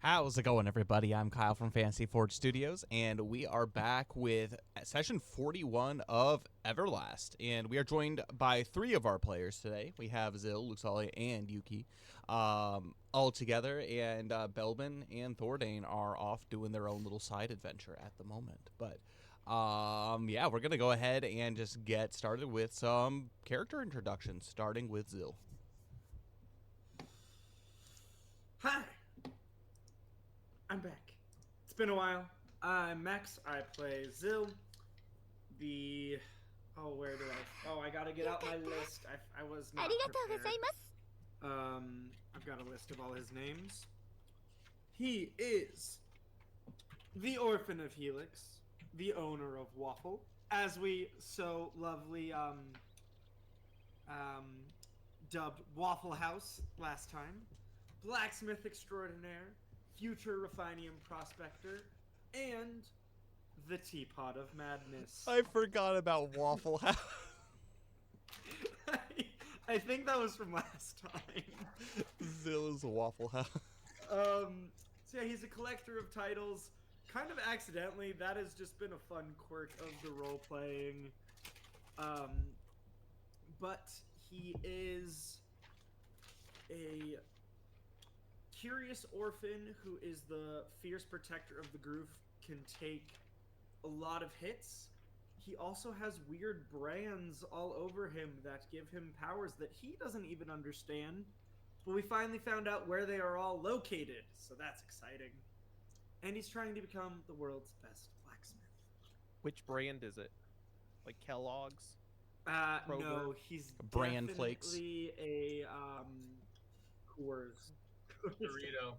How's it going, everybody? I'm Kyle from Fantasy Forge Studios, and we are back with session 41 of Everlast. And we are joined by three of our players today. We have Zil, Luxalia, and Yuki all together, and Belbin and Thordane are off doing their own little side adventure at the moment. But yeah, we're going to go ahead and just get started with some character introductions, starting with Zil. Hi! I'm back. It's been a while. I'm Max. I play Zil. Where did I... Oh, I gotta get out my list. I was not prepared. I've got a list of all his names. He is the Orphan of Helix, the owner of Waffle, as we so lovely dubbed Waffle House last time, blacksmith extraordinaire, future refinium prospector, and the Teapot of Madness. I forgot about Waffle House. I think that was from last time. Zil is a Waffle House. So yeah, he's a collector of titles. Kind of accidentally, that has just been a fun quirk of the role-playing. But he is a curious orphan who is the fierce protector of the group, can take a lot of hits. He also has weird brands all over him that give him powers that he doesn't even understand. But we finally found out where they are all located, so that's exciting. And he's trying to become the world's best blacksmith. Which brand is it? Like Kellogg's? No, he's Bran definitely Flakes. a Coors. Dorito.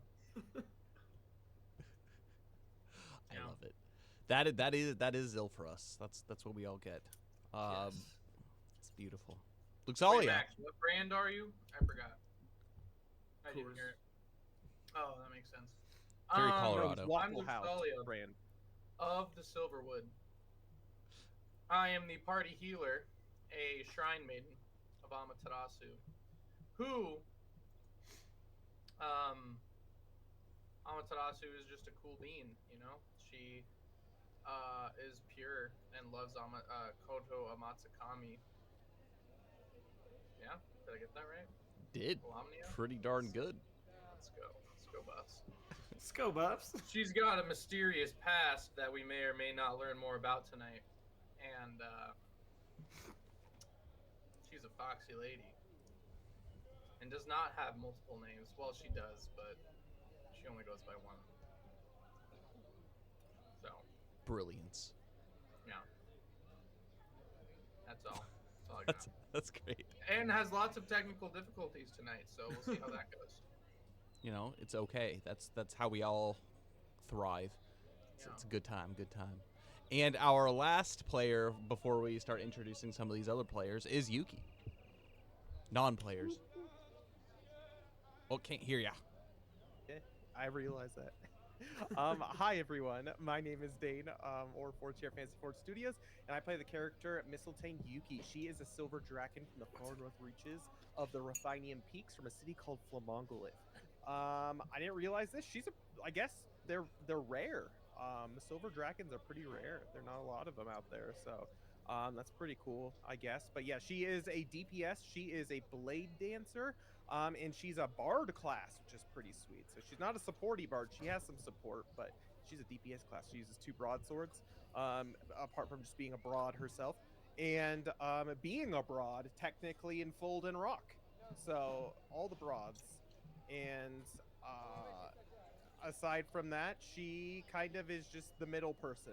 I love it. That is Zil for us. That's what we all get. Yes. It's beautiful. Wait, Luxalia. Max, what brand are you? I forgot. I didn't Coors. hear it. Oh, that makes sense. Very No, Colorado. it's Waffle I'm House Luxalia brand. of the Silverwood. I am the party healer, a shrine maiden of Amaterasu, who Amaterasu is just a cool bean, you know? She is pure and loves Koto Amatsukami. Yeah? Did I get that right? Did Lamnia? pretty darn good. Let's go, Buffs. Let's go, Buffs. She's got a mysterious past that we may or may not learn more about tonight. And she's a foxy lady. And does not have multiple names. Well, she does, but she only goes by one. So, Brilliance. yeah. That's all. That's all I got. That's great. And has lots of technical difficulties tonight, so we'll see how that goes. You know, it's okay. That's how we all thrive. Yeah. It's a good time. Good time. And our last player before we start introducing some of these other players is Yuki. Non-players. Oh, can't hear ya. Yeah, I realize that. Hi, everyone. My name is Dane, or Forge here at Fantasy Forge Studios, and I play the character Mistletoe Yuki. She is a silver dragon from the far north reaches of the Ruthenian Peaks from a city called Flamongolith. I didn't realize this. I guess they're rare. The silver dragons are pretty rare. There are not a lot of them out there, so that's pretty cool, I guess. But yeah, she is a DPS. She is a blade dancer, and she's a bard class, which is pretty sweet. So she's not a supporty bard. She has some support, but she's a DPS class. She uses 2 broadswords, apart from just being a broad herself, and being a broad technically in Fold and Rock. So all the broads, and aside from that, she kind of is just the middle person.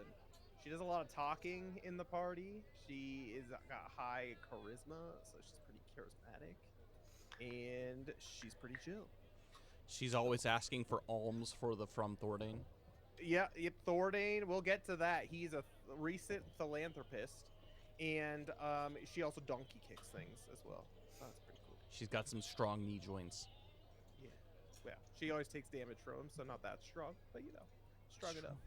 She does a lot of talking in the party. She is got high charisma, so she's pretty charismatic, and she's pretty chill. She's always asking for alms from Thordane. Yeah, yep, Thordane. We'll get to that. He's a recent philanthropist, and she also donkey kicks things as well. So that's pretty cool. She's got some strong knee joints. Yeah, she always takes damage from him, so not that strong, but you know, strong enough.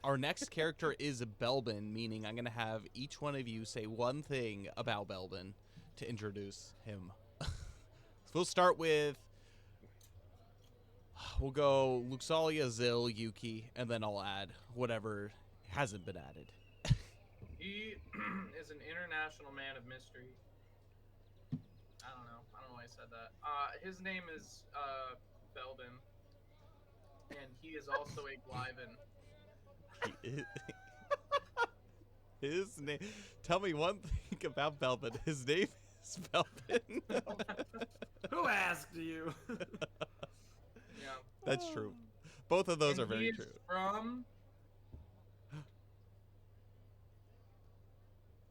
Our next character is Belbin, meaning I'm going to have each one of you say one thing about Belbin to introduce him. So we'll start with we'll go Luxalia, Zil, Yuki, and then I'll add whatever hasn't been added. He is an international man of mystery. I don't know why I said that. His name is Belbin, and he is also a Glyven. His name. Tell me one thing about Belvin. His name is Belvin. Who asked you? Yeah. That's true. Both of those And are very he is true. from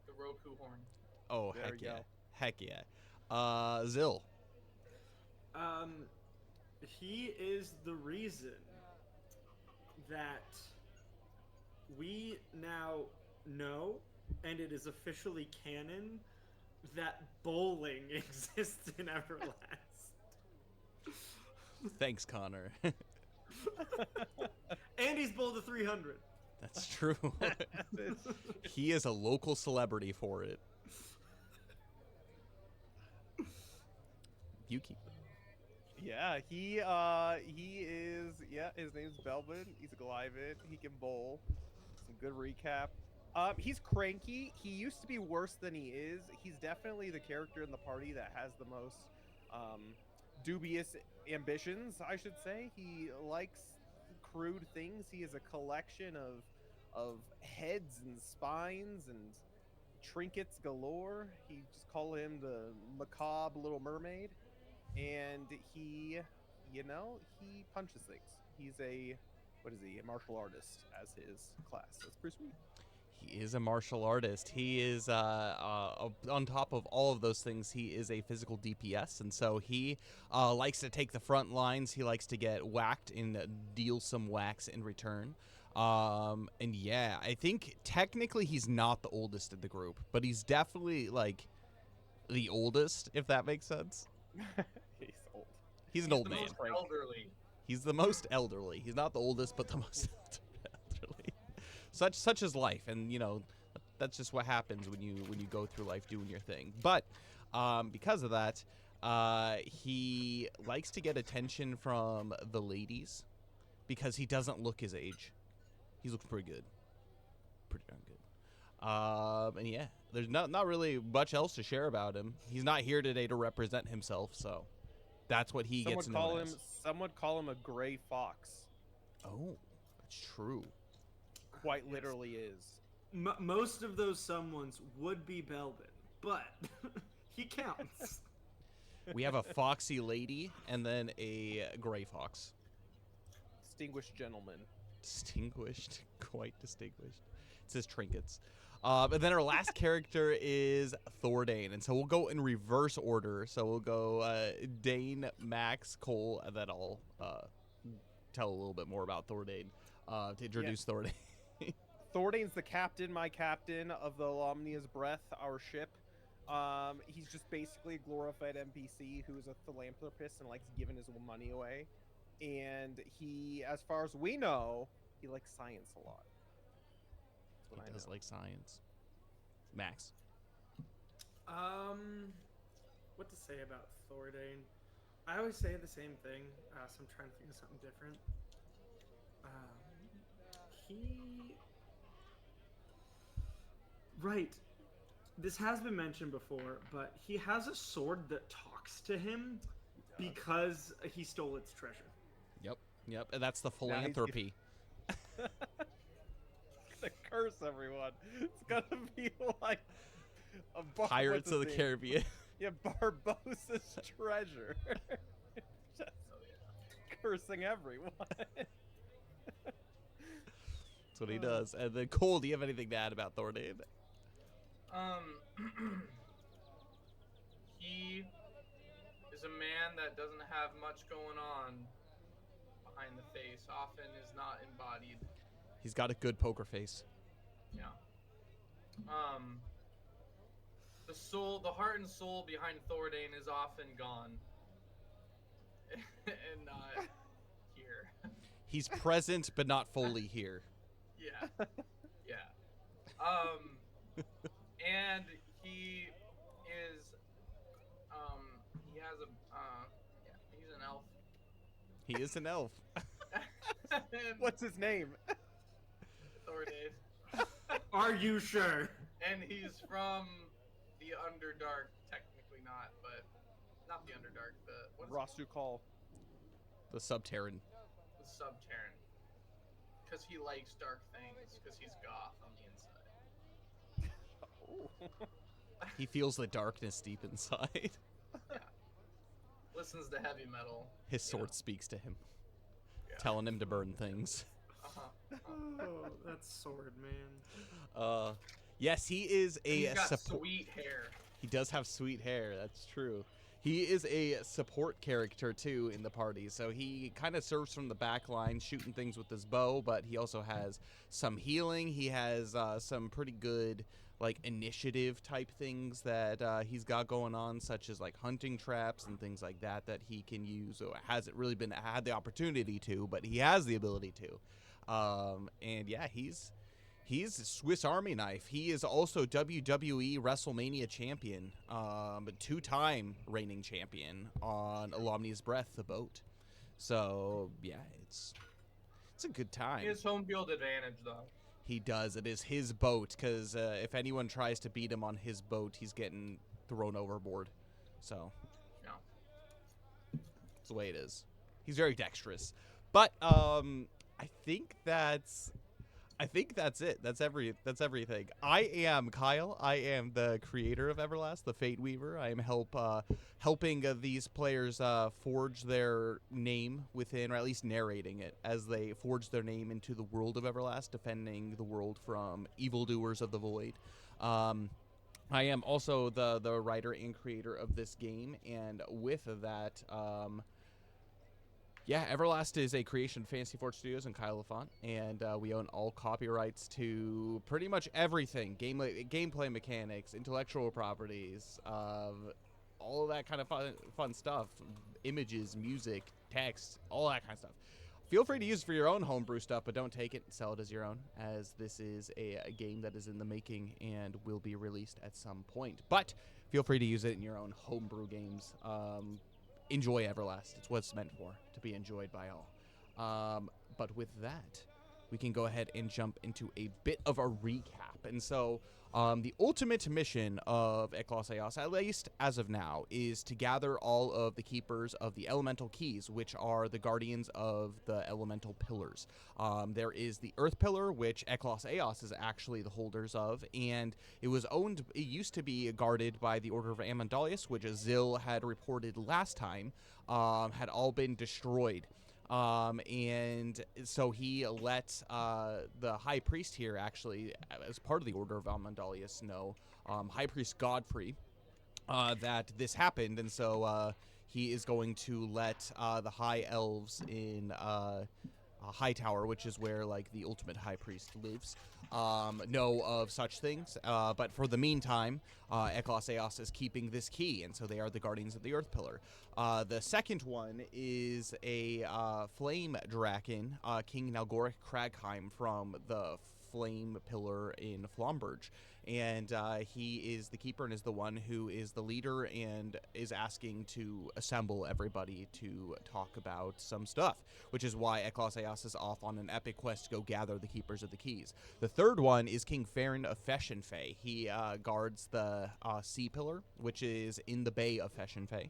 the Roku horn. Oh, There heck we yeah. go. Heck yeah. Zil. He is the reason that we now know, and it is officially canon, that bowling exists in Everlast. Thanks, Connor. And he's bowled a 300. That's true. He is a local celebrity for it. Yuki. Yeah, he is. Yeah, his name's Belvin. He's a Glyven. He can bowl. Some good recap. He's cranky. He used to be worse than he is. He's definitely the character in the party that has the most dubious ambitions, I should say. He likes crude things. He is a collection of heads and spines and trinkets galore. He just call him the macabre little mermaid. And he, he punches things. He's a martial artist as his class. That's pretty sweet. He is a martial artist. He is, on top of all of those things, he is a physical DPS. And so he likes to take the front lines. He likes to get whacked and deal some whacks in return. And yeah, I think technically he's not the oldest in the group, but he's definitely, like, the oldest, if that makes sense. He's old. He's an old The man. most elderly. He's the most elderly. He's not the oldest, but the most elderly. Such is life, and that's just what happens when you go through life doing your thing. But because of that, he likes to get attention from the ladies because he doesn't look his age. He looks pretty good, pretty darn good. And yeah, there's not really much else to share about him. He's not here today to represent himself, so that's what he gets known as. Some would call him a gray fox. Oh, that's true. Quite literally is. Most of those someones would be Belbin, but he counts. We have a foxy lady and then a gray fox. Distinguished gentleman. Distinguished, quite distinguished. It says trinkets. And then our last character is Thordane, and so we'll go in reverse order. So we'll go Dane, Max, Cole, and then I'll tell a little bit more about Thordane to introduce Thordane. Thordane's the captain, my captain of the Omnia's Breath, our ship. He's just basically a glorified NPC who's a philanthropist and likes giving his money away. And he, as far as we know, he likes science a lot. He does like science. Max. What to say about Thordane? I always say the same thing, so I'm trying to think of something different. Right. This has been mentioned before, but he has a sword that talks to him because he stole its treasure. Yep, and that's the philanthropy. Gonna curse everyone. It's gonna be like a Pirates of the Caribbean. Yeah, Barbossa's treasure. Just cursing everyone. That's what he does. And then Cole, do you have anything to add about Thordane? He is a man that doesn't have much going on behind the face. Often is not embodied. He's got a good poker face. Yeah. The heart and soul behind Thordane is often gone, and not here. He's present, but not fully here. Yeah. And he is, he has a, he's an elf. He is an elf. And What's his name? Thornade. Are you sure? And he's from the Underdark, technically not, but not the Underdark. What is it? Rostukal. The Subterran. The Subterran. Because he likes dark things, because he's goth on the inside. Oh. He feels the darkness deep inside. Yeah. Listens to heavy metal. His you know. sword speaks to him, Yeah. telling him to burn things. Oh, that's sword, man. Yes, he is a He's got support. sweet hair. He does have sweet hair. That's true. He is a support character too in the party, so he kind of serves from the back line, shooting things with his bow. But he also has some healing. He has some pretty good like initiative type things that he's got going on, such as like hunting traps and things like that that he can use. Or hasn't really been had the opportunity to, but he has the ability to. And yeah, he's Swiss Army knife. He is also WWE WrestleMania champion, 2-time reigning champion on Alomni's Breath, the boat. So yeah, it's a good time. He has home field advantage, though. He does. It is his boat, because if anyone tries to beat him on his boat, he's getting thrown overboard. So Yeah. that's the way it is. He's very dexterous. But I think that's it. That's everything. I am Kyle. I am the creator of Everlast, the Fate Weaver. I am helping these players forge their name within, or at least narrating it, as they forge their name into the world of Everlast, defending the world from evildoers of the void. I am also the writer and creator of this game, and with that, yeah, Everlast is a creation of Fantasy Forge Studios and Kyle LaFonte, and we own all copyrights to pretty much everything: gameplay mechanics, intellectual properties, all of that kind of fun stuff, images, music, text, all that kind of stuff. Feel free to use it for your own homebrew stuff, but don't take it and sell it as your own, as this is a game that is in the making and will be released at some point. But feel free to use it in your own homebrew games. Enjoy Everlast. It's what it's meant for, to be enjoyed by all. But with that, we can go ahead and jump into a bit of a recap. And so the ultimate mission of Eclaas, at least as of now, is to gather all of the keepers of the elemental keys, which are the guardians of the elemental pillars. There is the earth pillar, which Eclaas is actually the holders of, and it used to be guarded by the Order of Amandalius, which Azil had reported last time, had all been destroyed. And so he let the High Priest here, actually, as part of the Order of Amandalius, know, High Priest Godfrey, that this happened, and so he is going to let the High Elves in Hightower, which is where like the ultimate High Priest lives, know of such things. But for the meantime, Eclaas is keeping this key, and so they are the guardians of the Earth Pillar. The second one is a flame draken, King Nalgoric Cragheim from the Flame Pillar in Flomberge. And he is the keeper and is the one who is the leader and is asking to assemble everybody to talk about some stuff, which is why Eclaas is off on an epic quest to go gather the keepers of the keys. The third one is King Farron of Feshenfey. He guards the Sea Pillar, which is in the Bay of Feshenfey.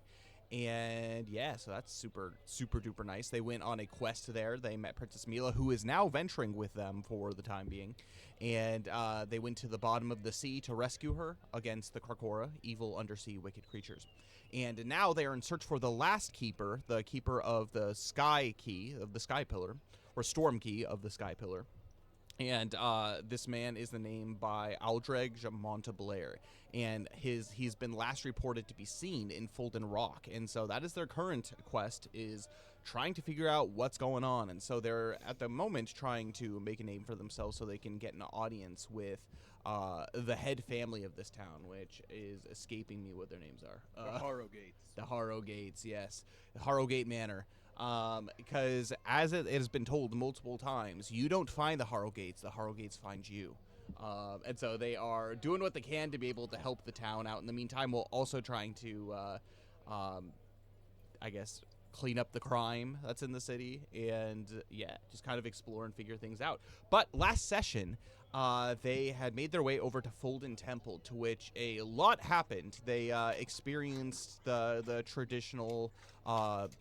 And yeah, so that's super, super duper nice. They went on a quest there. They met Princess Mila, who is now venturing with them for the time being. And they went to the bottom of the sea to rescue her against the Krakora, evil undersea wicked creatures. And now they are in search for the last keeper, the keeper of the Sky Key, of the Sky Pillar, or Storm Key of the Sky Pillar. And this man is the name by Aldreg Montablair, and he's been last reported to be seen in Fulden Rock, and so that is their current quest, is trying to figure out what's going on. And so they're at the moment trying to make a name for themselves so they can get an audience with the head family of this town, which is escaping me what their names are. The Harrogates. The Harrogates, yes, the Harrogate Manor. Because as it has been told multiple times, you don't find the Harrogates find you. And so they are doing what they can to be able to help the town out in the meantime, while also trying to, I guess, clean up the crime that's in the city, and yeah, just kind of explore and figure things out. But last session, they had made their way over to Folden Temple, to which a lot happened. They experienced the traditional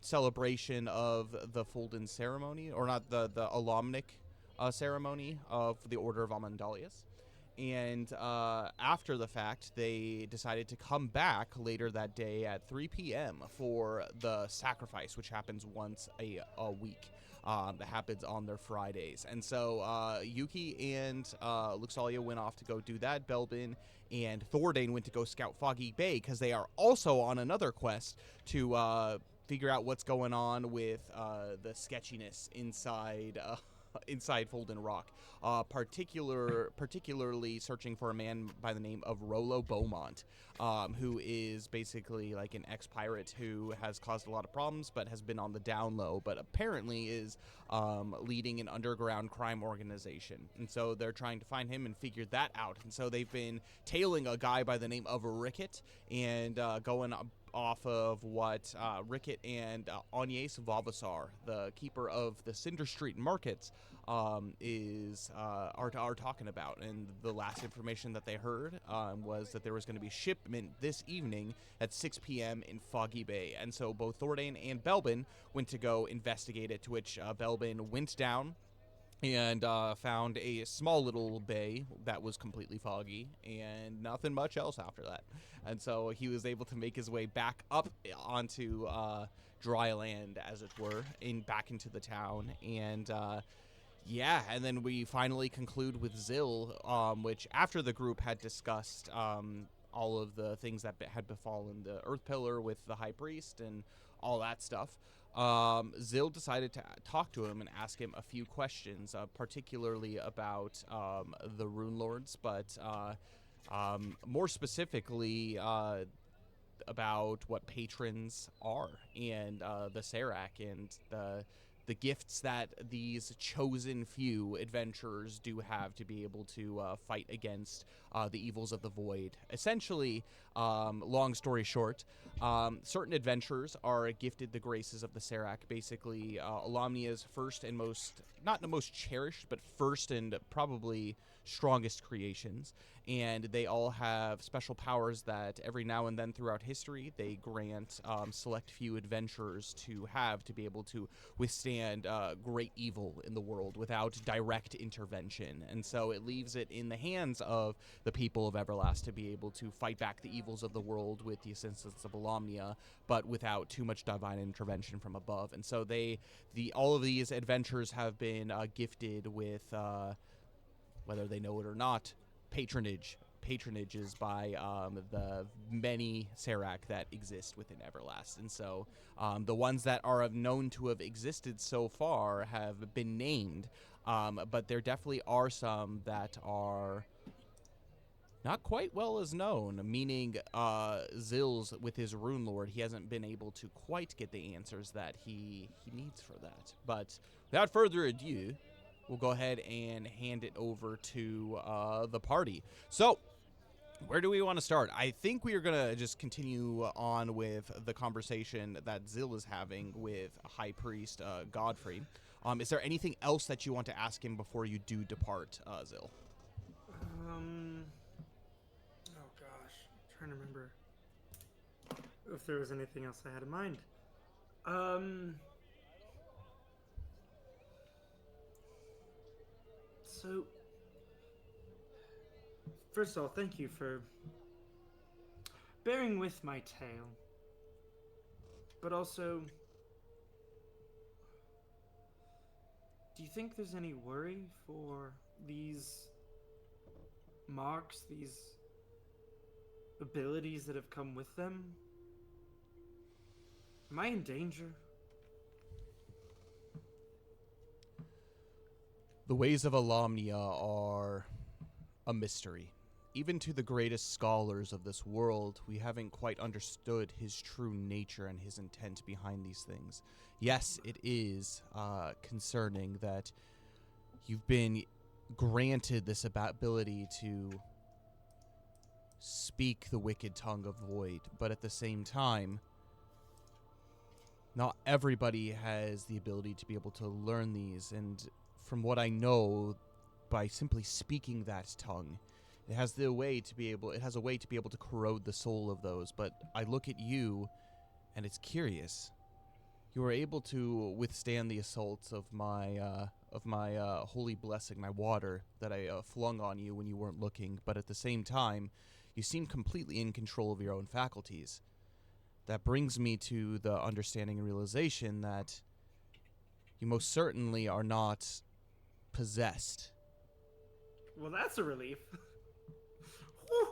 celebration of the Folden ceremony, or not, the alumnic ceremony of the Order of Amandalius. And after the fact, they decided to come back later that day at 3 p.m. for the sacrifice, which happens once a week. That happens on their Fridays. And so Yuki and Luxalia went off to go do that. Belbin and Thordane went to go scout Foggy Bay, because they are also on another quest to figure out what's going on with the sketchiness inside inside Folden Rock, particularly searching for a man by the name of Rollo Beaumont, who is basically like an ex-pirate who has caused a lot of problems but has been on the down low, but apparently is leading an underground crime organization. And so they're trying to find him and figure that out. And so they've been tailing a guy by the name of Ricket, and going off of what Ricket and Agnes Vavasar, the keeper of the Cinder Street markets, are talking about. And the last information that they heard was that there was going to be shipment this evening at 6 p.m. in Foggy Bay. And so both Thordane and Belbin went to go investigate it, to which Belbin went down and found a small little bay that was completely foggy, and nothing much else after that. And so he was able to make his way back up onto dry land, as it were, back into the town. And yeah, and then we finally conclude with Zil, which after the group had discussed all of the things that had befallen the Earth Pillar with the High Priest and all that stuff, Zil decided to talk to him and ask him a few questions, particularly about the Rune Lords, but more specifically about what patrons are, and the Serac, and the gifts that these chosen few adventurers do have to be able to fight against the evils of the void. Essentially, long story short, certain adventurers are gifted the graces of the Serac. Basically, Alamnia's first and most, not the most cherished, but first and probably strongest creations. And they all have special powers that every now and then throughout history they grant select few adventurers to have, to be able to withstand great evil in the world without direct intervention. And so it leaves it in the hands of the people of Everlast to be able to fight back the evils of the world with the assistance of Alamnia, but without too much divine intervention from above. And so all of these adventurers have been gifted with, whether they know it or not, patronages by the many Serac that exist within Everlast. And so the ones that are known to have existed so far have been named, but there definitely are some that are not quite well as known, meaning Zil's, with his Rune Lord, he hasn't been able to quite get the answers that he needs for that. But without further ado, we'll go ahead and hand it over to the party. So, where do we want to start? I think we are going to just continue on with the conversation that Zil is having with High Priest Godfrey. Is there anything else that you want to ask him before you do depart, Zil? Oh gosh, I'm trying to remember if there was anything else I had in mind. So, first of all, thank you for bearing with my tale. But also, do you think there's any worry for these marks, these abilities that have come with them? Am I in danger? The ways of Alamnia are a mystery. Even to the greatest scholars of this world, we haven't quite understood his true nature and his intent behind these things. Yes, it is concerning that you've been granted this ability to speak the wicked tongue of void, but at the same time, Not everybody has the ability to be able to learn these, and from what I know, by simply speaking that tongue, it has a way to be able to corrode the soul of those. But I look at you, and it's curious. You are able to withstand the assaults of my holy blessing, my water that I flung on you when you weren't looking. But at the same time, you seem completely in control of your own faculties. That brings me to the understanding and realization that you most certainly are not possessed. Well, that's a relief. Whew.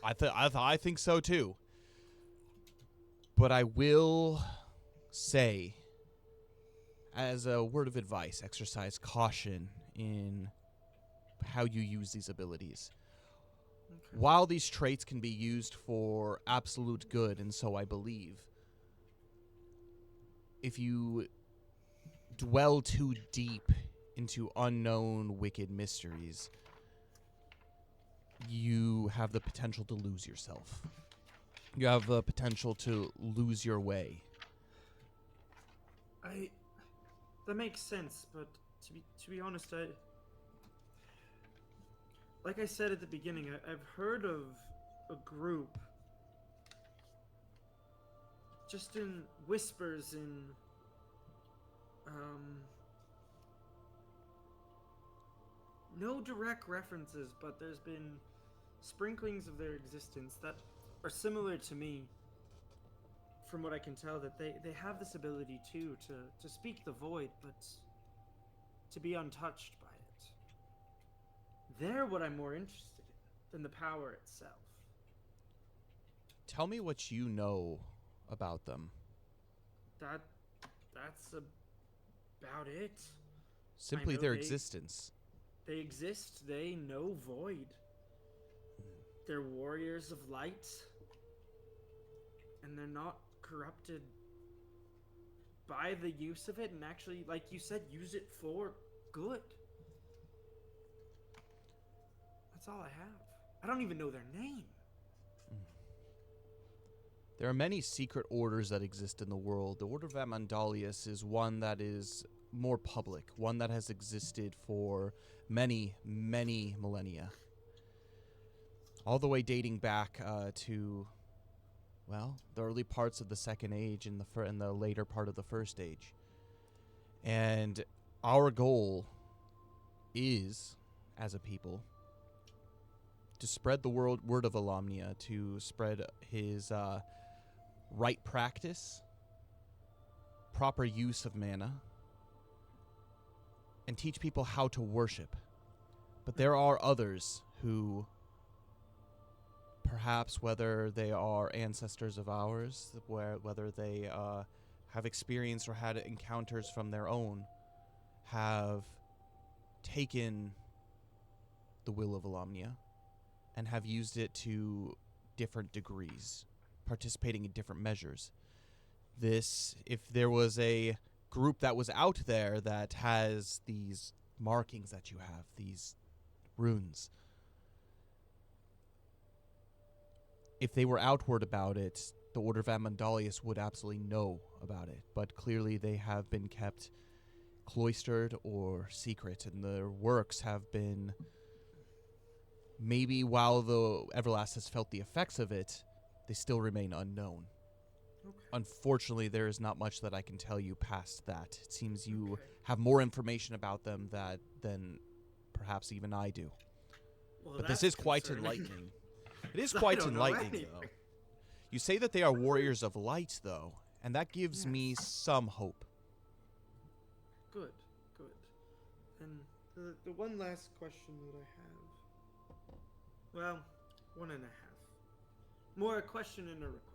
I think so too. But I will say, as a word of advice, exercise caution in how you use these abilities. Okay. While these traits can be used for absolute good, and so I believe, if you dwell too deep into unknown wicked mysteries, you have the potential to lose yourself. You have the potential to lose your way. That makes sense, but to be honest, like I said at the beginning, I've heard of a group just in whispers no direct references, but there's been sprinklings of their existence that are similar to me. From what I can tell, that they have this ability too to speak the void, but to be untouched by it. They're what I'm more interested in than the power itself. Tell me what you know about them. That's about it. Simply know their they- existence. They exist. They know void. They're warriors of light, and they're not corrupted by the use of it, and actually, like you said, use it for good. That's all I have. I don't even know their name. There are many secret orders that exist in the world. The Order of Amandalius is one that is more public, one that has existed for many, many millennia. All the way dating back to, well, the early parts of the Second Age and the later part of the First Age. And our goal is, as a people, to spread the word of Alamnia, to spread his right practice, proper use of mana, and teach people how to worship. But there are others who, perhaps whether they are ancestors of ours, whether they have experienced or had encounters from their own, have taken the will of Alamnia and have used it to different degrees, participating in different measures. If there was a group that was out there that has these markings that you have, these runes, if they were outward about it, the Order of Amandalius would absolutely know about it. But clearly they have been kept cloistered or secret, and their works have been, maybe while the Everlast has felt the effects of it, they still remain unknown. Okay. Unfortunately, there is not much that I can tell you past that. It seems you have more information about them than perhaps even I do. Well, But this that's is quite concerning. enlightening. It is I quite don't know enlightening, anything. though. You say that they are warriors of light, though, and that gives me Yes. some hope. Good. And the one last question that I have. Well, one and a half. More a question and a request.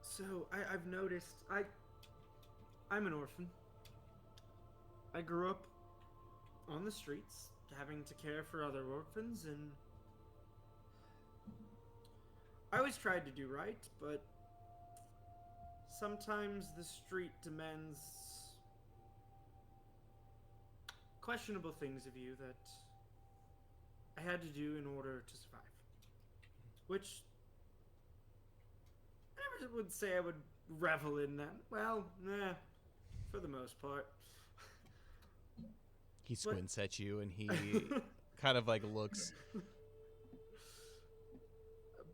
So I've noticed I'm an orphan. I grew up on the streets, having to care for other orphans, and I always tried to do right, but sometimes the street demands questionable things of you that I had to do in order to survive. which I never would say I would revel in that. Well, nah, for the most part. He squints at you and he kind of like looks.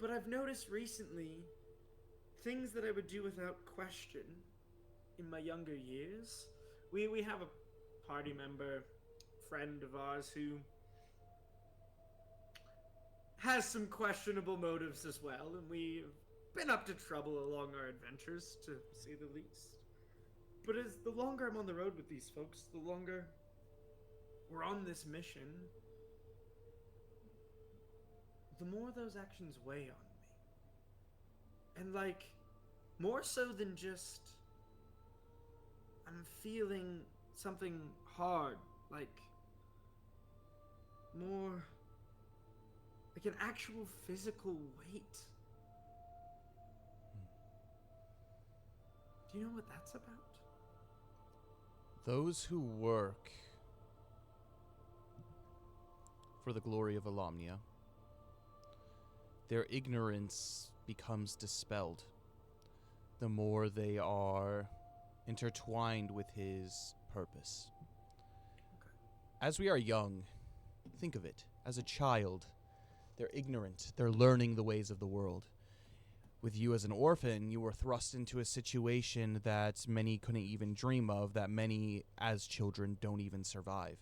But I've noticed recently things that I would do without question in my younger years. We have a party member, friend of ours, who has some questionable motives as well, and we've been up to trouble along our adventures, to say the least. But as the longer I'm on the road with these folks, the longer we're on this mission, the more those actions weigh on me. And like, more so than just I'm feeling something hard, like more like an actual physical weight. Do you know what that's about? Those who work for the glory of Alamnia, their ignorance becomes dispelled the more they are intertwined with his purpose. As we are young, think of it. As a child, they're ignorant. They're learning the ways of the world. With you as an orphan, you were thrust into a situation that many couldn't even dream of, that many as children don't even survive.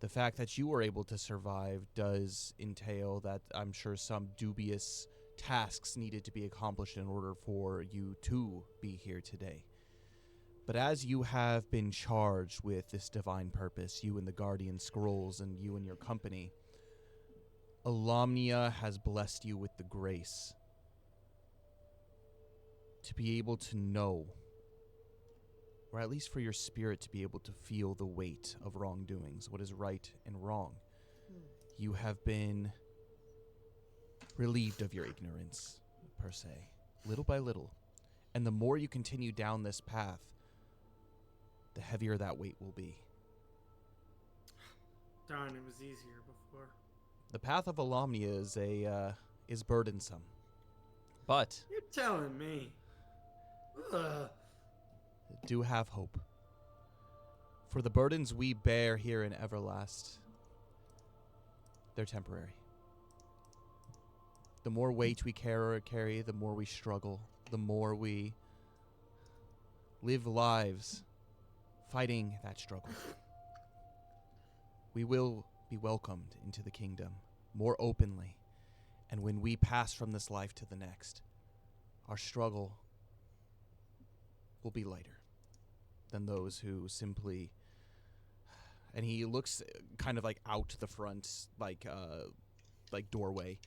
The fact that you were able to survive does entail that I'm sure some dubious tasks needed to be accomplished in order for you to be here today. But as you have been charged with this divine purpose, you and the Guardian Scrolls and you and your company, Alamnia has blessed you with the grace to be able to know, or at least for your spirit to be able to feel the weight of wrongdoings, what is right and wrong. You have been relieved of your ignorance, per se, little by little. And the more you continue down this path, the heavier that weight will be. Darn, it was easier before. The path of Alamnia is burdensome, but You're telling me. Ugh. do have hope. For the burdens we bear here in Everlast, they're temporary. The more weight we carry, the more we struggle, the more we live lives fighting that struggle. We will be welcomed into the kingdom more openly, and when we pass from this life to the next, our struggle will be lighter than those who simply... And he looks kind of like out the front, like doorway.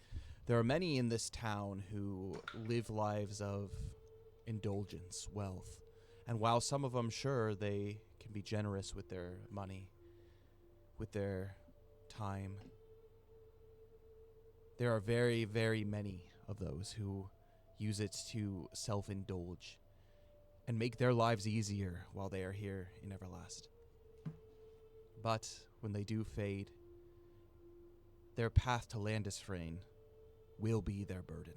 There are many in this town who live lives of indulgence, wealth. And while some of them, sure, they can be generous with their money, with their time, there are very, very many of those who use it to self-indulge and make their lives easier while they are here in Everlast. But when they do fade, their path to Landisfrain will be their burden.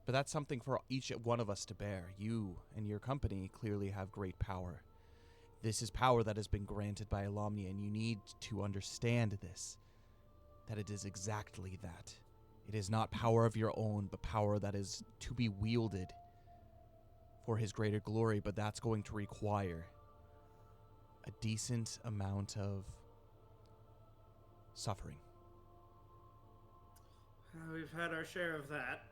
But that's something for each one of us to bear. You and your company clearly have great power. This is power that has been granted by Alamnia, and you need to understand this, that it is exactly that. It is not power of your own, but power that is to be wielded for his greater glory, but that's going to require a decent amount of suffering. We've had our share of that.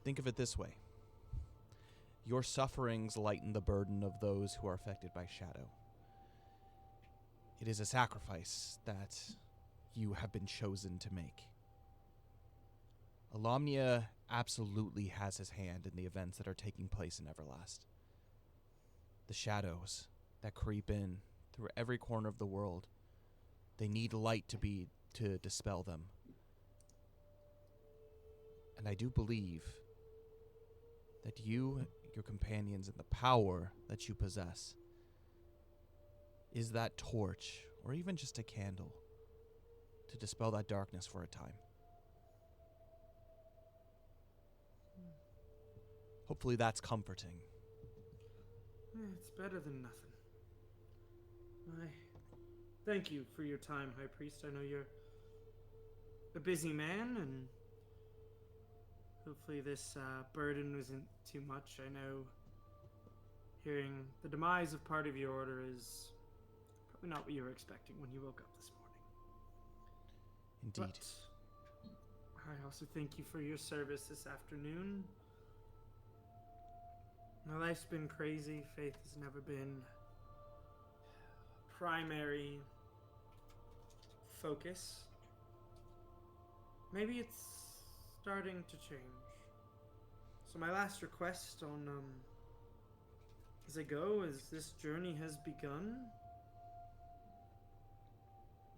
Think of it this way. Your sufferings lighten the burden of those who are affected by shadow. It is a sacrifice that you have been chosen to make. Alamnia absolutely has his hand in the events that are taking place in Everlast. The shadows that creep in through every corner of the world, they need light to dispel them. And I do believe that you, your companions, and the power that you possess is that torch or even just a candle to dispel that darkness for a time. Hopefully that's comforting. It's better than nothing. Thank you for your time, High Priest. I know you're a busy man, and hopefully this burden isn't too much. I know hearing the demise of part of your order is probably not what you were expecting when you woke up this morning. Indeed. But I also thank you for your service this afternoon. My life's been crazy. Faith has never been primary focus. Maybe it's starting to change. So my last request on as I go, as this journey has begun,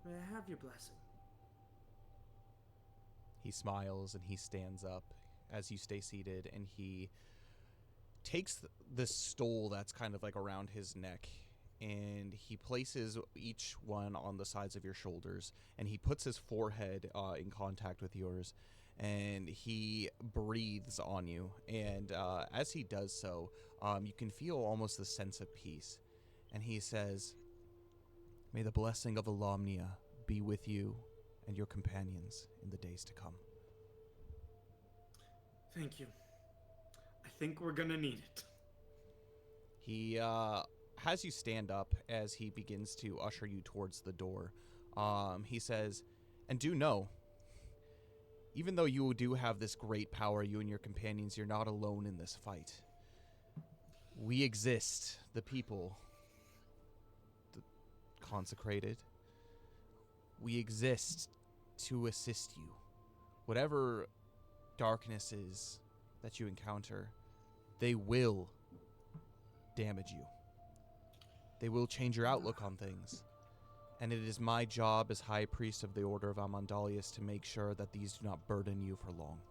may I have your blessing? He smiles and he stands up as you stay seated, and he takes this stole that's kind of like around his neck, and he places each one on the sides of your shoulders, and he puts his forehead in contact with yours, and he breathes on you. And as he does so, you can feel almost the sense of peace. And he says, "May the blessing of Alomnia be with you and your companions in the days to come." Thank you. I think we're gonna need it. He has you stand up as he begins to usher you towards the door. He says, "And do know, even though you do have this great power, you and your companions, you're not alone in this fight. We exist, the people, the consecrated. We exist to assist you. Whatever darkness is that you encounter, they will damage you. They will change your outlook on things. And it is my job as High Priest of the Order of Amandalius to make sure that these do not burden you for long."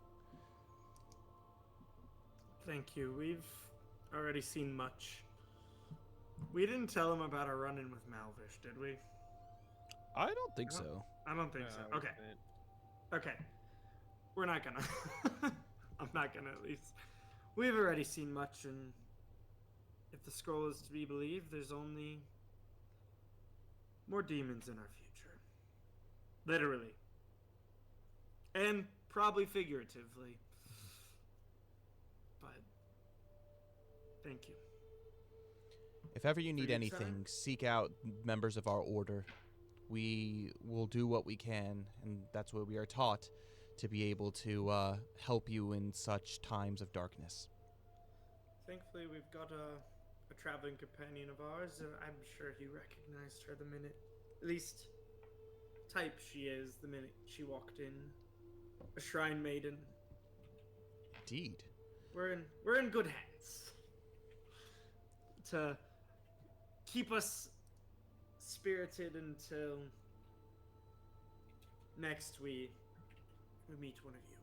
Thank you. We've already seen much. We didn't tell him about our run-in with Malvish, did we? I don't think so. I don't think so. we Okay. didn't. Okay. We're not gonna. I'm not gonna, at least. We've already seen much, and if the scroll is to be believed, there's only more demons in our future. Literally. And probably figuratively. But thank you. If ever you need your anything, time. seek out members of our order. We will do what we can, and that's what we are taught, to be able to help you in such times of darkness. Thankfully, we've got a traveling companion of ours. I'm sure he recognized her the minute, at least type she is, the minute she walked in. A shrine maiden. Indeed. We're in good hands. To keep us spirited until next we meet one of you.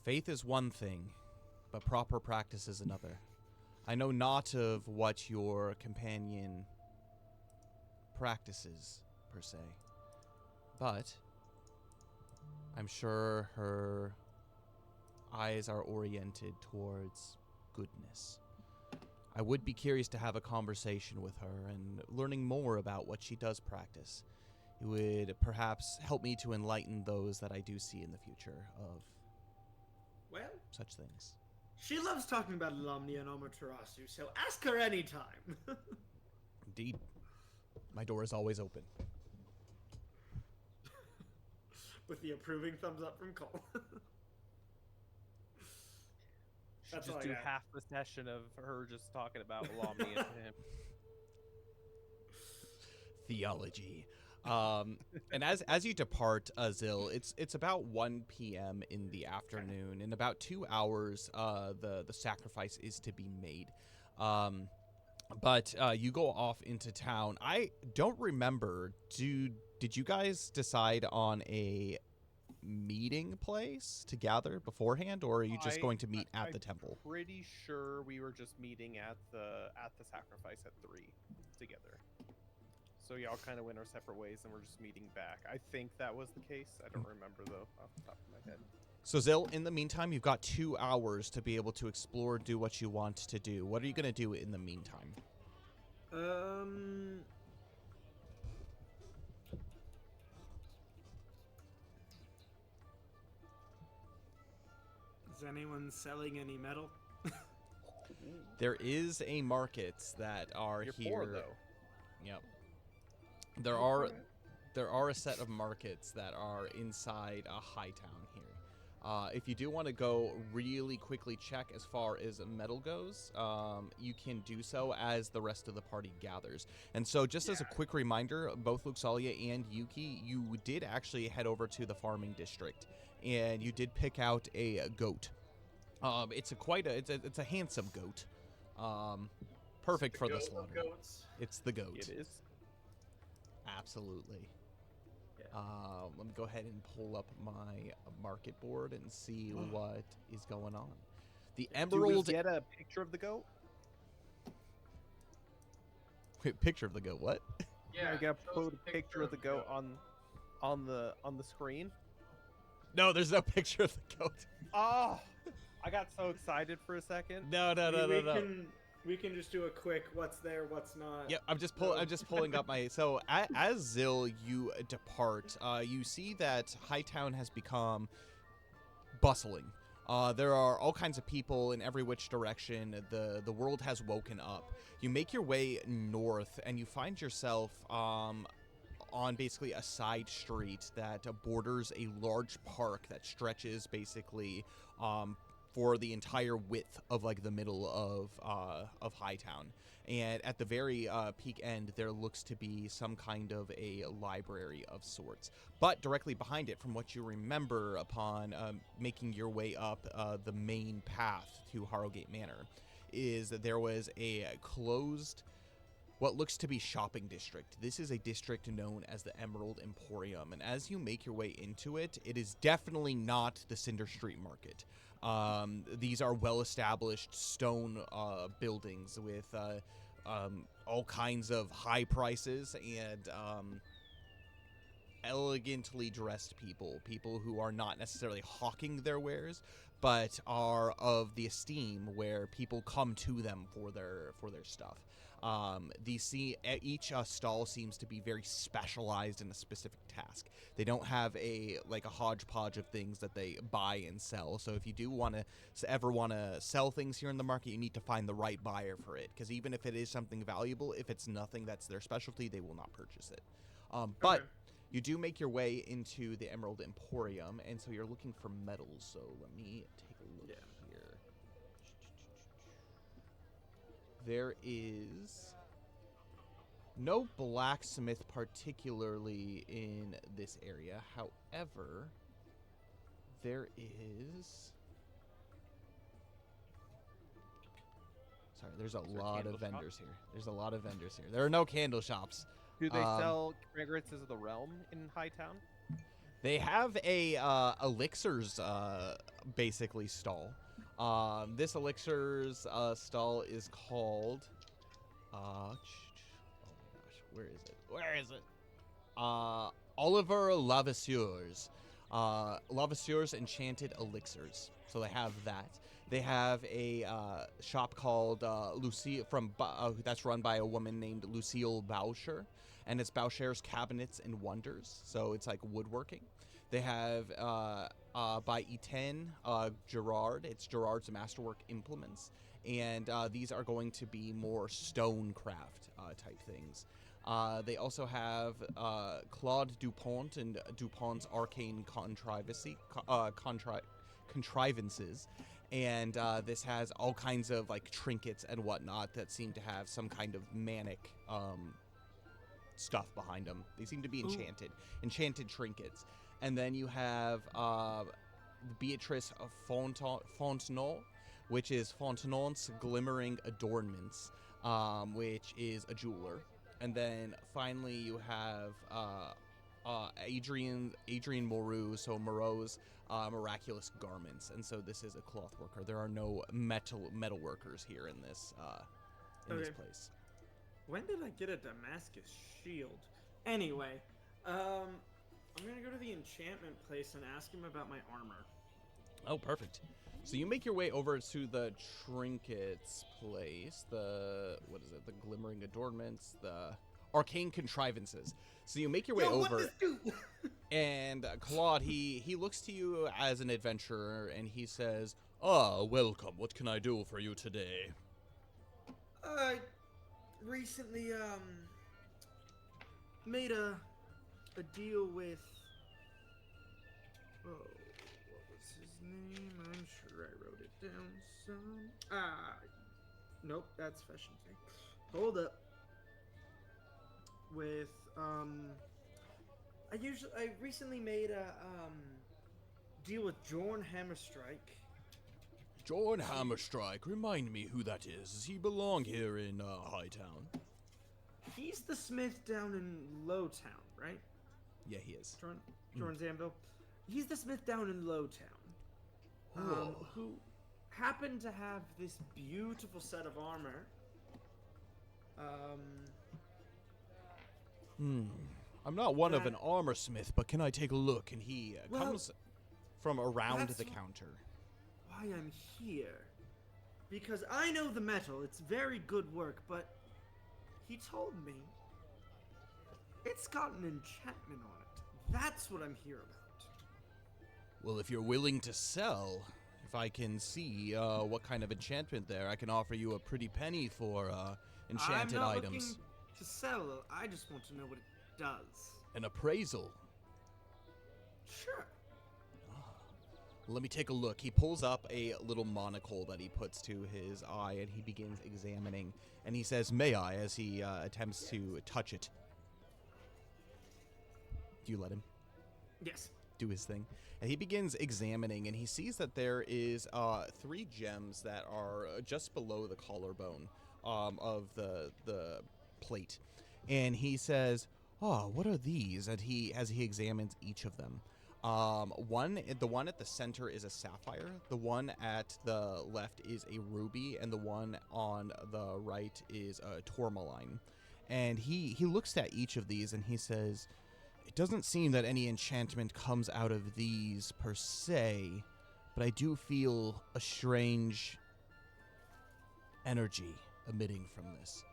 Faith is one thing, but proper practice is another. I know not of what your companion practices, per se, but I'm sure her eyes are oriented towards goodness. I would be curious to have a conversation with her and learning more about what she does practice. It would perhaps help me to enlighten those that I do see in the future of Well, such things. she loves talking about Alomnia and Amaterasu, so ask her anytime. Indeed. My door is always open. With the approving thumbs up from Cole. Should That's all just I do got. half the session of her just talking about Alomni and him. Theology. And as you depart, Zil, it's about 1 p.m. in the afternoon. In about 2 hours, the sacrifice is to be made. But you go off into town. I don't remember. Did you guys decide on a meeting place to gather beforehand, or are you just going to meet at the temple? I'm pretty sure we were just meeting at the sacrifice at 3 together. So y'all kind of went our separate ways, and we're just meeting back. I think that was the case. I don't remember though off the top of my head. So Zil, in the meantime, you've got 2 hours to be able to explore, do what you want to do. What are you going to do in the meantime? Is anyone selling any metal? There is a market that are You're here. poor though. Yep. There are a set of markets that are inside a high town here. If you do want to go really quickly check as far as metal goes, you can do so as the rest of the party gathers. And so just as a quick reminder, both Luxalia and Yuki, you did actually head over to the farming district, and you did pick out a goat. It's a handsome goat. Perfect for the slaughter. Goats. It's the goat. It is. Absolutely. Yeah. Let me go ahead and pull up my market board and see what is going on. The Do we emerald. get a picture of the goat? Wait, picture of the goat. What? Yeah. I got to show us put a picture of the goat on the screen. No, there's no picture of the goat. Oh, I got so excited for a second. No. We can just do a quick what's there, what's not. Yep, I'm just pulling up my. So as Zil, you depart. You see that Hightown has become bustling. There are all kinds of people in every which direction. The world has woken up. You make your way north, and you find yourself on basically a side street that borders a large park that stretches basically for the entire width of like the middle of Hightown. And at the very peak end, there looks to be some kind of a library of sorts. But directly behind it, from what you remember upon making your way up the main path to Harrogate Manor, is that there was a closed, what looks to be shopping district. This is a district known as the Emerald Emporium. And as you make your way into it, it is definitely not the Cinder Street Market. These are well-established stone buildings with all kinds of high prices and elegantly dressed people who are not necessarily hawking their wares, but are of the esteem where people come to them for their stuff. Each stall seems to be very specialized in a specific task. They don't have a hodgepodge of things that they buy and sell. So if you do ever want to sell things here in the market, you need to find the right buyer for it. Because even if it is something valuable, if it's nothing that's their specialty, they will not purchase it. But you do make your way into the Emerald Emporium, and so you're looking for metals. So let me take a look here. There is no blacksmith particularly in this area. However, there is... Sorry, there's a lot of vendors here. There's a lot of vendors here. There are no candle shops. Do they sell fragrances of the realm in Hightown? They have a elixirs basically stall. This elixirs stall is called oh my gosh, where is it? Oliver Lavasseur's Lavasseur's Enchanted Elixirs. So they have that. They have a shop called Lucie that's run by a woman named Lucille Boucher, and it's Boucher's Cabinets and Wonders. So it's like woodworking. They have by Etienne Gerard. It's Gerard's Masterwork Implements, and these are going to be more stonecraft type things. They also have Claude Dupont and Dupont's Arcane Contrivances. And this has all kinds of like trinkets and whatnot that seem to have some kind of manic stuff behind them. They seem to be enchanted trinkets. And then you have Beatrice Fontenot, which is Fontenot's Glimmering Adornments, which is a jeweler. And then finally you have Adrian Moreau, so Moreau's Miraculous Garments. And so this is a cloth worker. There are no metal workers here in this place. When did I get a Damascus shield? Anyway, I'm gonna go to the enchantment place and ask him about my armor. Oh, perfect. So you make your way over to the trinkets place, the glimmering adornments, the arcane contrivances. So you make your way over, What does do? and Claude, he looks to you as an adventurer, and he says, "Ah, welcome. What can I do for you today?" Recently, made a deal with, oh, what was his name? I'm sure I wrote it down nope, that's fashion thing. Hold up. With, I recently made a, deal with Jorn Hammerstrike. Jorn Hammerstrike, remind me who that is. Does he belong here in Hightown? He's the smith down in Lowtown, right? Yeah, he is. Jorn's Anvil. He's the smith down in Lowtown. Who happened to have this beautiful set of armor. I'm not one of an armor smith, but can I take a look? And he comes from around the counter. Why I'm here. Because I know the metal, it's very good work, but he told me it's got an enchantment on it. That's what I'm here about. Well, if you're willing to sell, if I can see what kind of enchantment there, I can offer you a pretty penny for enchanted I'm not items. looking to sell, it. I just want to know what it does. An appraisal. Sure. Let me take a look. He pulls up a little monocle that he puts to his eye, and he begins examining. And he says, "May I?" as he attempts to touch it. Do you let him Yes. do his thing? And he begins examining, and he sees that there is 3 gems that are just below the collarbone of the plate. And he says, "Oh, what are these?" And as he examines each of them. The one at the center is a sapphire, the one at the left is a ruby, and the one on the right is a tourmaline. And he looks at each of these and he says, "It doesn't seem that any enchantment comes out of these per se, but I do feel a strange energy emitting from this.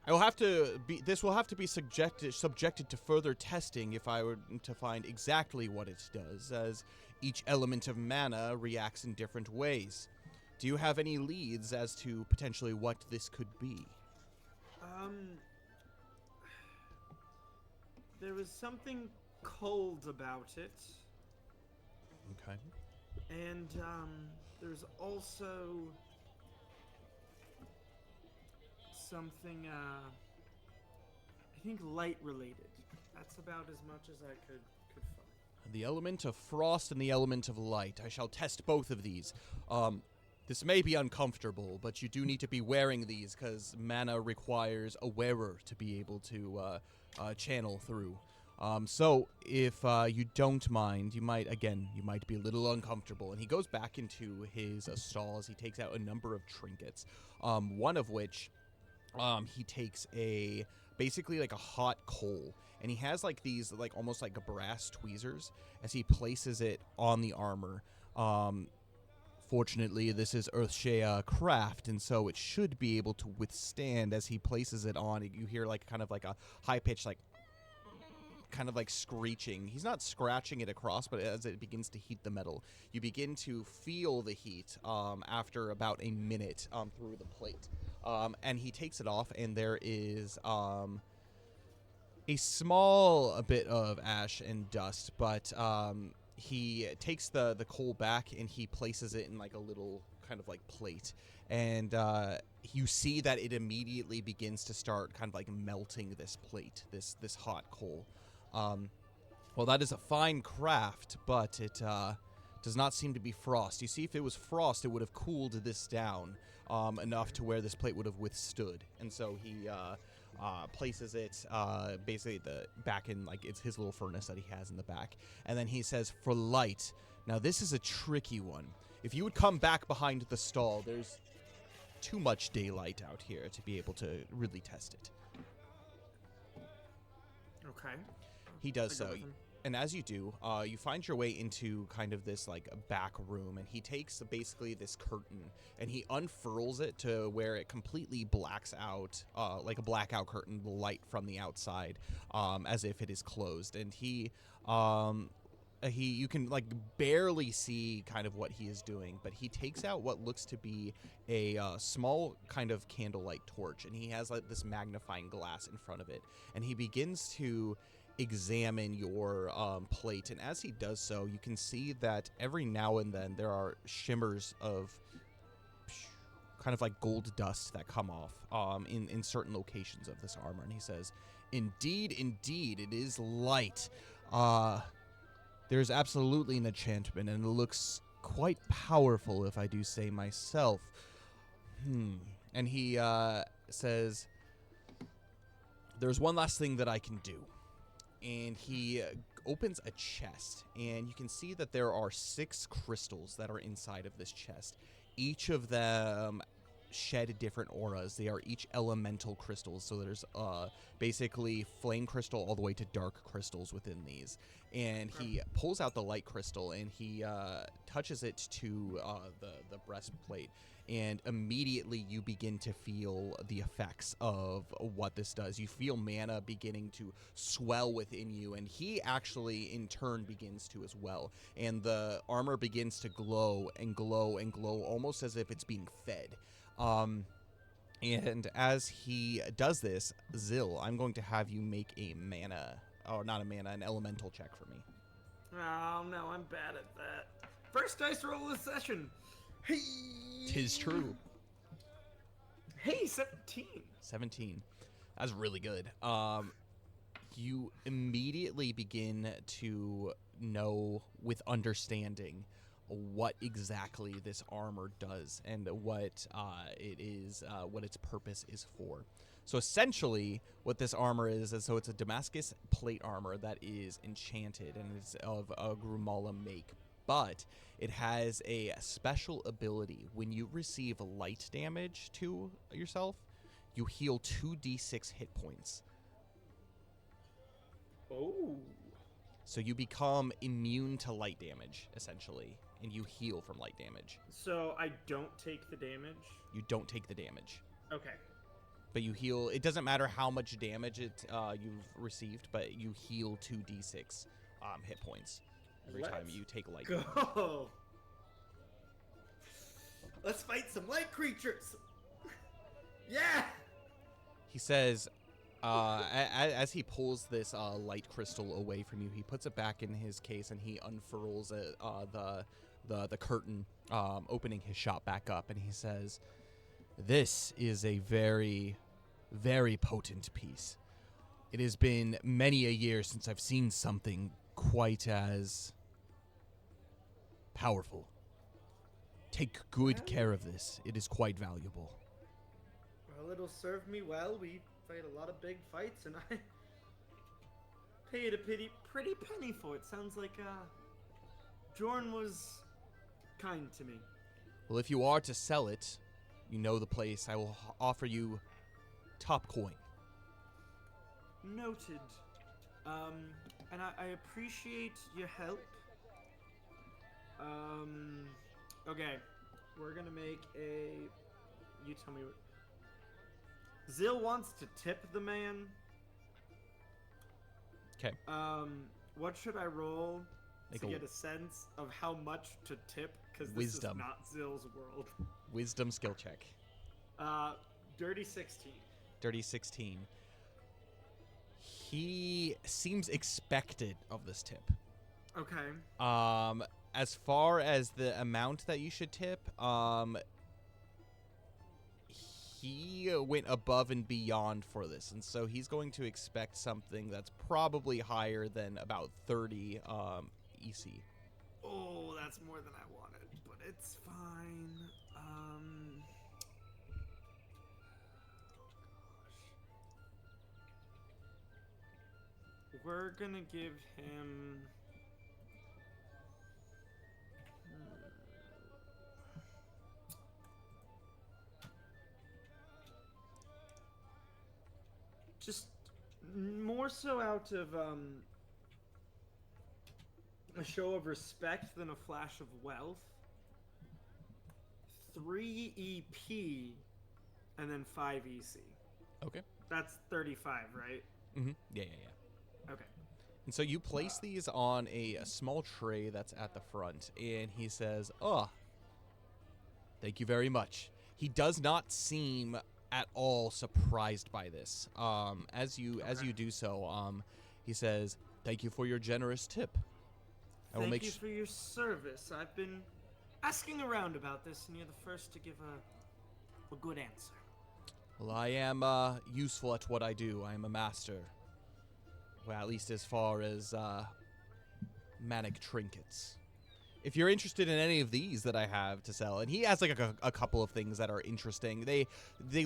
This will have to be subjected to further testing if I were to find exactly what it does, as each element of mana reacts in different ways. Do you have any leads as to potentially what this could be?" There was something cold about it, Okay. and there's also something I think light related. That's about as much as I could find. The element of frost and the element of light. I shall test both of these. This may be uncomfortable, but you do need to be wearing these because mana requires a wearer to be able to channel through. So if you don't mind, you might be a little uncomfortable. And he goes back into his stall as he takes out a number of trinkets. One of which he takes basically like a hot coal, and he has like these like almost like brass tweezers as he places it on the armor. Fortunately, this is Earthshea craft, and so it should be able to withstand. As he places it on, you hear like kind of like a high-pitched like kind of like screeching. He's not scratching it across, but as it begins to heat the metal, you begin to feel the heat after about a minute through the plate. And he takes it off, and there is a small bit of ash and dust, but he takes the coal back and he places it in like a little kind of like plate, and you see that it immediately begins to start kind of like melting this plate, this hot coal. Well, that is a fine craft, but it does not seem to be frost. You see, if it was frost, it would have cooled this down enough to where this plate would have withstood. And so he places it basically back in, like, it's his little furnace that he has in the back. And then he says, "For light." Now, this is a tricky one. If you would come back behind the stall, there's too much daylight out here to be able to really test it. Okay. He does I so. go with him. And as you do, you find your way into kind of this like back room, and he takes basically this curtain and he unfurls it to where it completely blacks out, like a blackout curtain, the light from the outside, as if it is closed. And you can like barely see kind of what he is doing, but he takes out what looks to be a small kind of candlelight torch, and he has like this magnifying glass in front of it, and he begins to examine your plate. And as he does so, you can see that every now and then there are shimmers of kind of like gold dust that come off in certain locations of this armor. And he says, indeed, it is light. There's absolutely an enchantment, and it looks quite powerful, if I do say myself. And he says, there's one last thing that I can do. And he opens a chest, and you can see that there are 6 crystals that are inside of this chest. Each of them shed different auras. They are each elemental crystals, so there's basically flame crystal all the way to dark crystals within these. And he pulls out the light crystal, and he touches it to the breastplate, and immediately you begin to feel the effects of what this does. You feel mana beginning to swell within you, and he actually in turn begins to as well. And the armor begins to glow and glow and glow, almost as if it's being fed. And as he does this, Zill, I'm going to have you make a an elemental check for me. Oh, no, I'm bad at that. First dice roll of the session. Hey! 'Tis true. Hey, 17. 17. That's really good. You immediately begin to know with understanding what exactly this armor does and what it is, what its purpose is for. So essentially, what this armor is so it's a Damascus plate armor that is enchanted and is of a Grumala make, but it has a special ability. When you receive light damage to yourself, you heal 2d6 hit points. Oh. So you become immune to light damage, essentially, and you heal from light damage. So I don't take the damage? You don't take the damage. Okay. But you heal. It doesn't matter how much damage you've received, but you heal 2d6 hit points every time you take light damage. Go! Let's fight some light creatures! Yeah! He says, as he pulls this light crystal away from you, he puts it back in his case and he unfurls it, the curtain, opening his shop back up, and he says, "This is a very, very potent piece. It has been many a year since I've seen something quite as powerful. Take good care of this. It is quite valuable." Well, it'll serve me well. We fight a lot of big fights, and I paid a pretty penny for it. Sounds like Jorn was kind to me. Well, if you are to sell it, you know the place. I will offer you top coin. Noted. And I appreciate your help. Okay. We're gonna make a... You tell me what... Zill wants to tip the man. Okay. What should I roll Make to a get a sense of how much to tip? Because this Wisdom. is not Zill's world. Wisdom skill check. Dirty 16. Dirty 16. He seems expectant of this tip. Okay. As far as the amount that you should tip, he went above and beyond for this, and so he's going to expect something that's probably higher than about 30 EC. Oh, that's more than I wanted, but it's fine. We're gonna give him... just more so out of a show of respect than a flash of wealth. 3 EP and then 5 EC. Okay. That's 35, right? Mm-hmm. Yeah. Okay. And so you place these on a small tray that's at the front, and he says, "Oh, thank you very much." He does not seem at all surprised by this. As you do so, he says, "Thank you for your generous tip. I will Thank make you for your service. I've been asking around about this, and you're the first to give a good answer. Well, I am useful at what I do. I am a master. Well, at least as far as manic trinkets. If you're interested in any of these that I have to sell," and he has like a couple of things that are interesting. They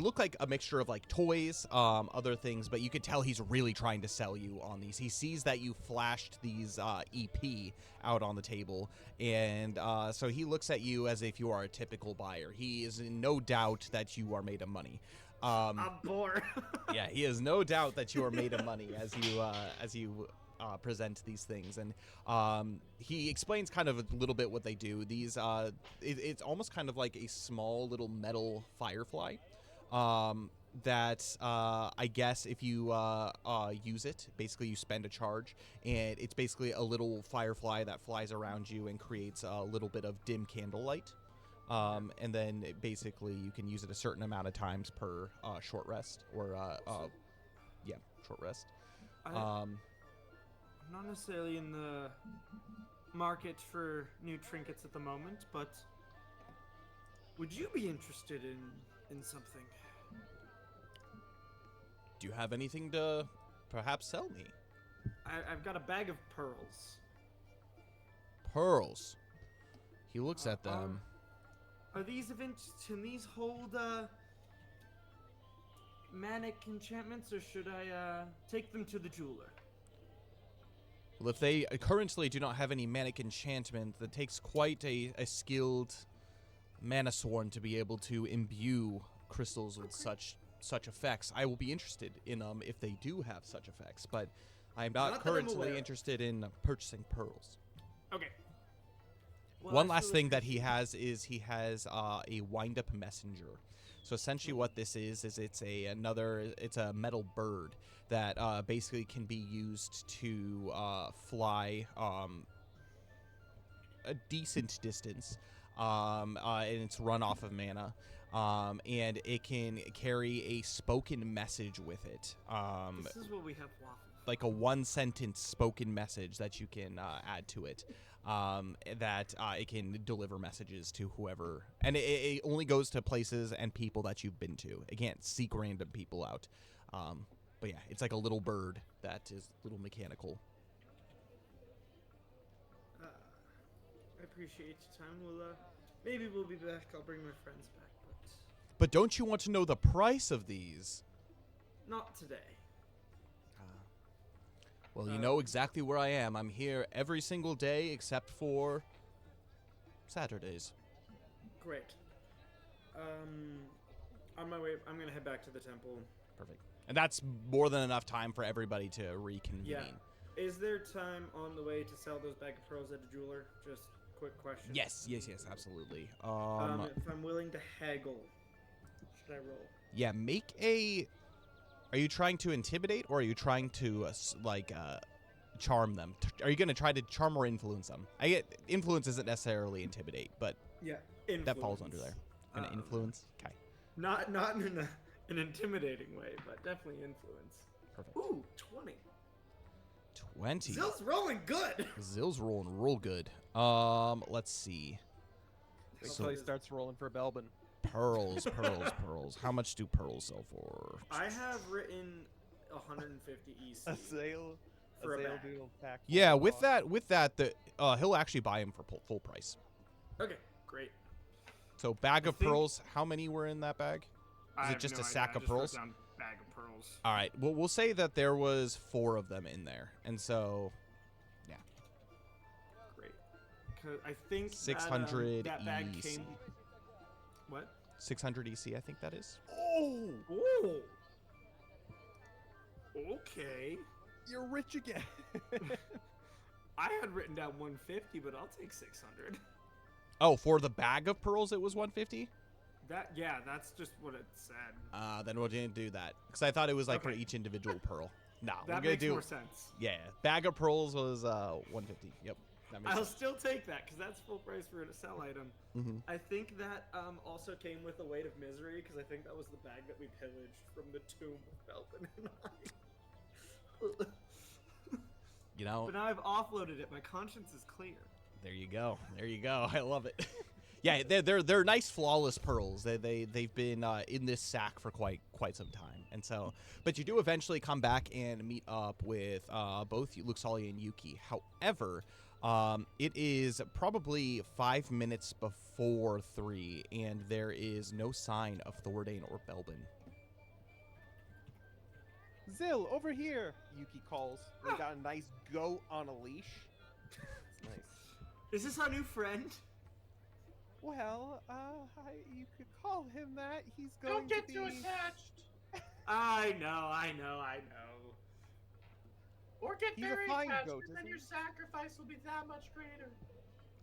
look like a mixture of like toys, other things, but you could tell he's really trying to sell you on these. He sees that you flashed these EP out on the table, and so he looks at you as if you are a typical buyer. He is in no doubt that you are made of money. I'm bored. Yeah, he has no doubt that you are made of money as you present these things, and he explains kind of a little bit what they do. These it's almost kind of like a small little metal firefly that I guess if you use it, basically you spend a charge, and it's basically a little firefly that flies around you and creates a little bit of dim candlelight. And then basically you can use it a certain amount of times per short rest, or short rest. I'm not necessarily in the market for new trinkets at the moment, but would you be interested in something? Do you have anything to perhaps sell me? I've got a bag of pearls. Pearls. He looks at them. Are these of interest? Can these hold manic enchantments, or should I take them to the jeweler? Well, if they currently do not have any manic enchantment, that takes quite a skilled mana sworn to be able to imbue crystals with such effects. I will be interested in them if they do have such effects, but I am not currently interested in purchasing pearls. Okay. Well, One last thing that he has is a wind-up messenger. So essentially what this is it's a metal bird that basically can be used to fly a decent distance, and it's run off of mana, and it can carry a spoken message with it. This is what we have waffle. Like a one-sentence spoken message that you can add to it. That it can deliver messages to whoever, and it only goes to places and people that you've been to. It can't seek random people out. But yeah, it's like a little bird that is a little mechanical. I appreciate your time. Maybe we'll be back. I'll bring my friends back, But don't you want to know the price of these? not today. Well, you know exactly where I am. I'm here every single day except for Saturdays. Great. On my way, I'm gonna head back to the temple. Perfect. And that's more than enough time for everybody to reconvene. Yeah. Is there time on the way to sell those bag of pearls at a jeweler? Just quick question. Yes, absolutely. If I'm willing to haggle, should I roll? Yeah, make a... Are you trying to intimidate, or are you trying to, charm them? Are you going to try to charm or influence them? I get influence isn't necessarily intimidate, but Yeah, influence. that falls under there. An influence? Okay. Not in an intimidating way, but definitely influence. Perfect. Ooh, 20. 20. Zill's rolling good. Zill's rolling real good. Let's see. Until he starts rolling for Belbin. Pearls. How much do pearls sell for? I have written 150 EC. For a bag. Yeah, with that, he'll actually buy him for full price. Okay, great. So bag of pearls. How many were in that bag? Is it just a sack of pearls? Bag of pearls. All right. Well, we'll say that there was 4 of them in there, and so, yeah. Great. Cause I think 600 that bag EC. came. What? 600 EC, I think that is. Oh! Ooh! Okay. You're rich again. I had written down 150, but I'll take 600. Oh, for the bag of pearls, it was 150. Yeah, that's just what it said. Then we didn't do that because I thought it was like for Okay. each individual pearl. No, we're That gonna makes do. more sense. Yeah, bag of pearls was 150. Yep, that makes I'll sense. still take that because that's full price for a sell item. Mm-hmm. I think that also came with a weight of misery because I think that was the bag that we pillaged from the tomb of Belvin and I. You know, But now I've offloaded it. My conscience is clear. there you go. There you go. I love it. Yeah, they're nice, flawless pearls. They've been in this sack for quite some time, and so. But you do eventually come back and meet up with both Luxali and Yuki. However, it is probably 5 minutes before 3, and there is no sign of Thordane or Belbin. Zill, over here, Yuki calls. We got a nice goat on a leash. It's nice. Is this our new friend? Well, you could call him that. He's going Don't get to be... too attached. I know. Or get He's a very fine attached, goat, and then isn't your he? sacrifice will be that much greater.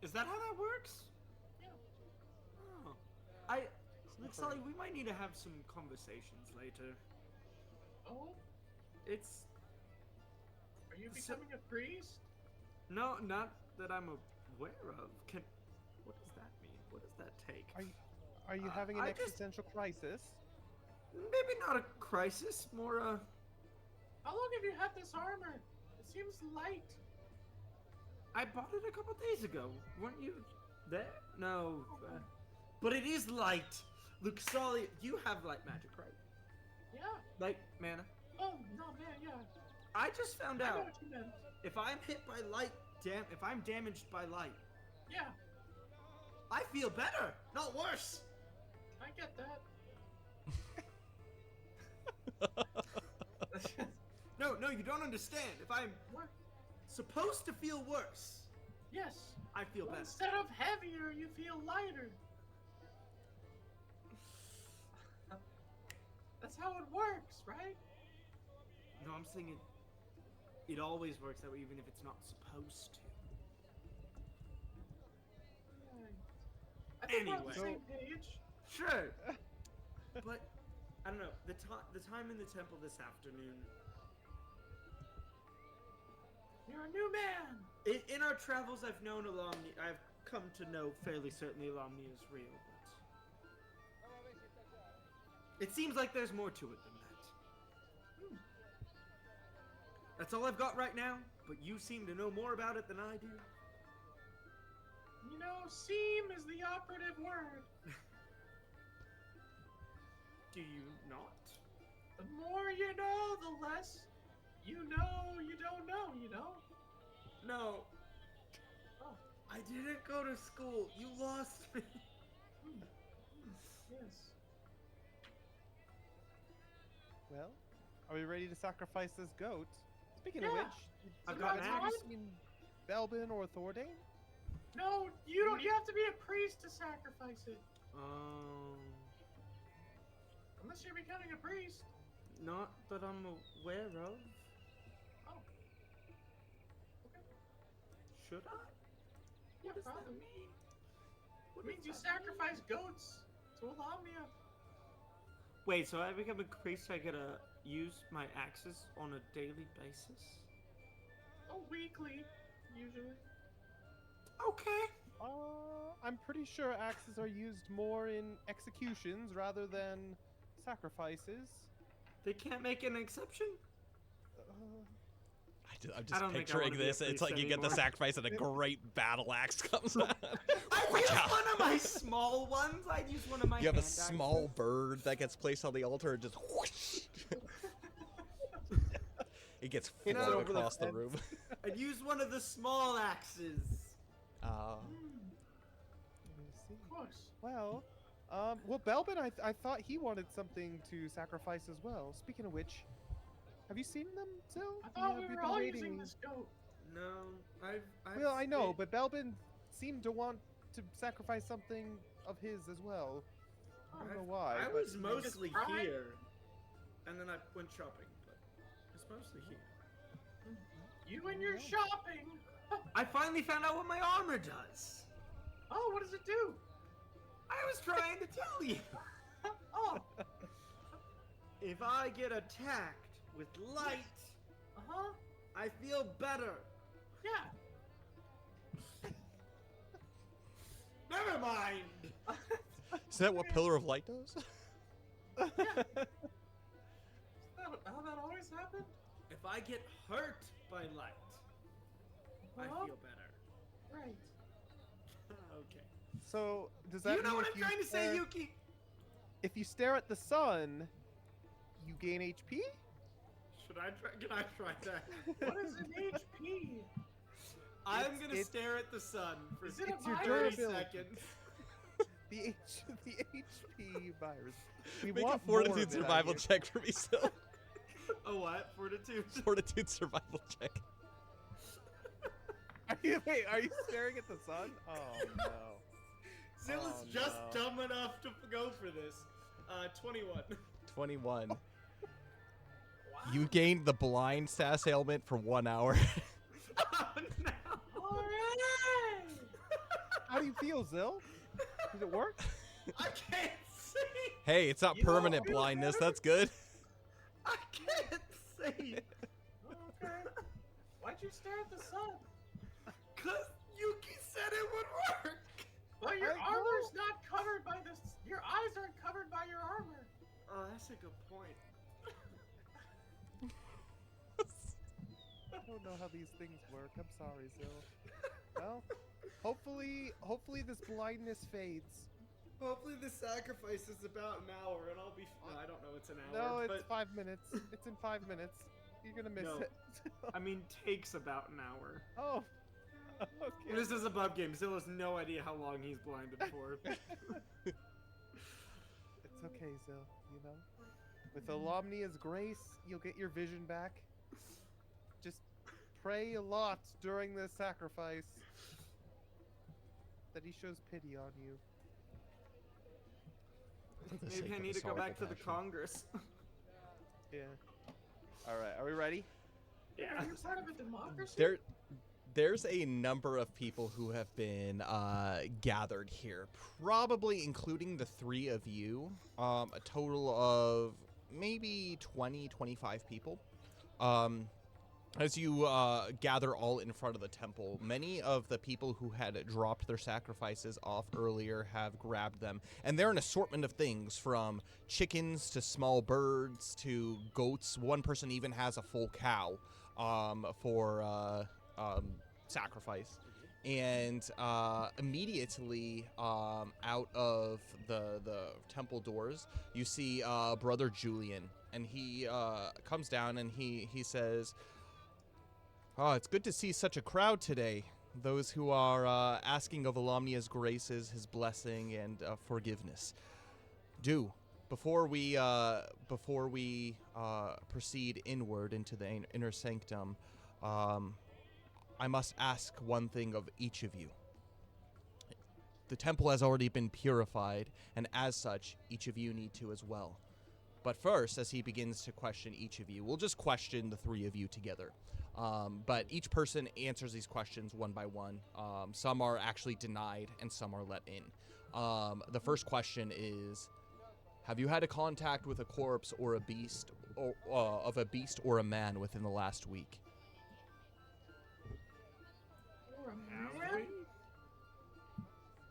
Is that how that works? Yeah. Oh. Looks like we might need to have some conversations later. Oh, It's are you So- becoming a priest? no, not that I'm aware of. What does that mean? What does that take? Are you having an I just- existential crisis? Maybe not a crisis, more a. How long have you had this armor? It seems light. I bought it a couple days ago. Weren't you there? No. But it is light. Luxali, you have light magic, right? Yeah. Light mana. Oh no, man, yeah. I just found I know out what you meant. if I'm hit by light, if I'm damaged by light, Yeah, I feel better, not worse. I get that. No, you don't understand. If I'm What? supposed to feel worse, Yes. I feel Well, better. instead of heavier, you feel lighter. That's how it works, right? No, I'm saying it always works that way, even if it's not supposed to. I think we're on the Anyway. same page. Sure. But I don't know. The time in the temple this afternoon. You're a new man. In our travels, I've come to know fairly certainly Alomni is real, but it seems like there's more to it than that. That's all I've got right now, but you seem to know more about it than I do. You know, seem is the operative word. Do you not? The more you know, the less you know you don't know, you know? No. Oh, I didn't go to school. You lost me. yes. Well, are we ready to sacrifice this goat? Speaking of Yeah. which, I've you got guys an ever axe. seen Belbin or Thordane? No, you don't. You have to be a priest to sacrifice it. Unless you're becoming a priest. Not that I'm aware of. Oh. Okay. Should I? Yeah, What does that probably. mean? It means you sacrifice goats to Alomnia. Wait, so I become a priest, I gotta use my axes on a daily basis? Oh, weekly, usually. Okay. I'm pretty sure axes are used more in executions rather than sacrifices. They can't make an exception? Uh, I'm I just don't think I picturing wanna be a this. It's priest like you get the anymore. sacrifice and a great battle axe comes out. I use one of my small ones. I'd use one of my You have a hand small axes. bird that gets placed on the altar and just whoosh. It gets You know, flung over the across the fence. room. I'd use one of the small axes. let me see. Of course. Well, Belbin, I thought he wanted something to sacrifice as well. Speaking of which, have you seen them, Zil? I thought we You've were been all waiting. using this goat. No, I've Well, I know, but Belbin seemed to want to sacrifice something of his as well. I don't know why. I but was mostly Just try. here, and then I went shopping. But I mostly here. You and your shopping. I finally found out what my armor does. Oh, what does it do? I was trying to tell you. Oh. If I get attacked with light, I feel better. Yeah. Never mind. Is that what Pillar of Light does? Is that how that always happened? If I get hurt by light, I feel better. Right. Okay. So does Do that you know mean what if I'm you trying to say, stare- Yuki? If you stare at the sun, you gain HP? Should I try? Can I try that? What is an HP? I'm gonna it's- stare at the sun for Is it a It's your 30 durability. seconds. The HP virus. We Make a want more fortitude of it out survival here. check for me, still. A what? Fortitude? Fortitude survival check. Are you staring at the sun? Oh no. Zilla's Oh, just no. dumb enough to go for this. 21. 21. Wow. You gained the blind sass ailment for 1 hour. Oh no! Alright. How do you feel, Zill? Does it work? I can't see! Hey, it's not You don't permanent feel blindness. better? That's good. I can't see! Okay. Why'd you stare at the sun? Cause Yuki said it would work! Well, your I know. armor's not covered by this. Your eyes aren't covered by your armor. Oh, that's a good point. I don't know how these things work. I'm sorry, Zill. Well, hopefully this blindness fades. Hopefully the sacrifice is about an hour and I'll be... No, I don't know it's an No, hour, it's but... 5 minutes. It's in 5 minutes. You're gonna miss No. it. I mean, takes about an hour. Oh. Okay. This is a bub game. Zill has no idea how long he's blinded for. It's okay, Zill. You know, with Olamnia's grace, you'll get your vision back. Just pray a lot during this sacrifice that he shows pity on you. Maybe I need to go back to the Congress. Yeah. All right. Are we ready? Yeah. You're part of a democracy. There's a number of people who have been gathered here, probably including the three of you, a total of maybe 20, 25 people. As you gather all in front of the temple, many of the people who had dropped their sacrifices off earlier have grabbed them. And they're an assortment of things, from chickens to small birds to goats. One person even has a full cow for sacrifice. And immediately out of the temple doors, you see Brother Julian. And he comes down and he says... Oh, it's good to see such a crowd today. Those who are asking of Olamnia's graces, his blessing, and forgiveness. Before we proceed inward into the inner sanctum, I must ask one thing of each of you. The temple has already been purified, and as such, each of you need to as well. But first, as he begins to question each of you, we'll just question the three of you together. But each person answers these questions one by one. Some are actually denied, and some are let in. The first question is, have you had a contact with a corpse or a beast, or of a beast or a man within the last week? Or a Have man?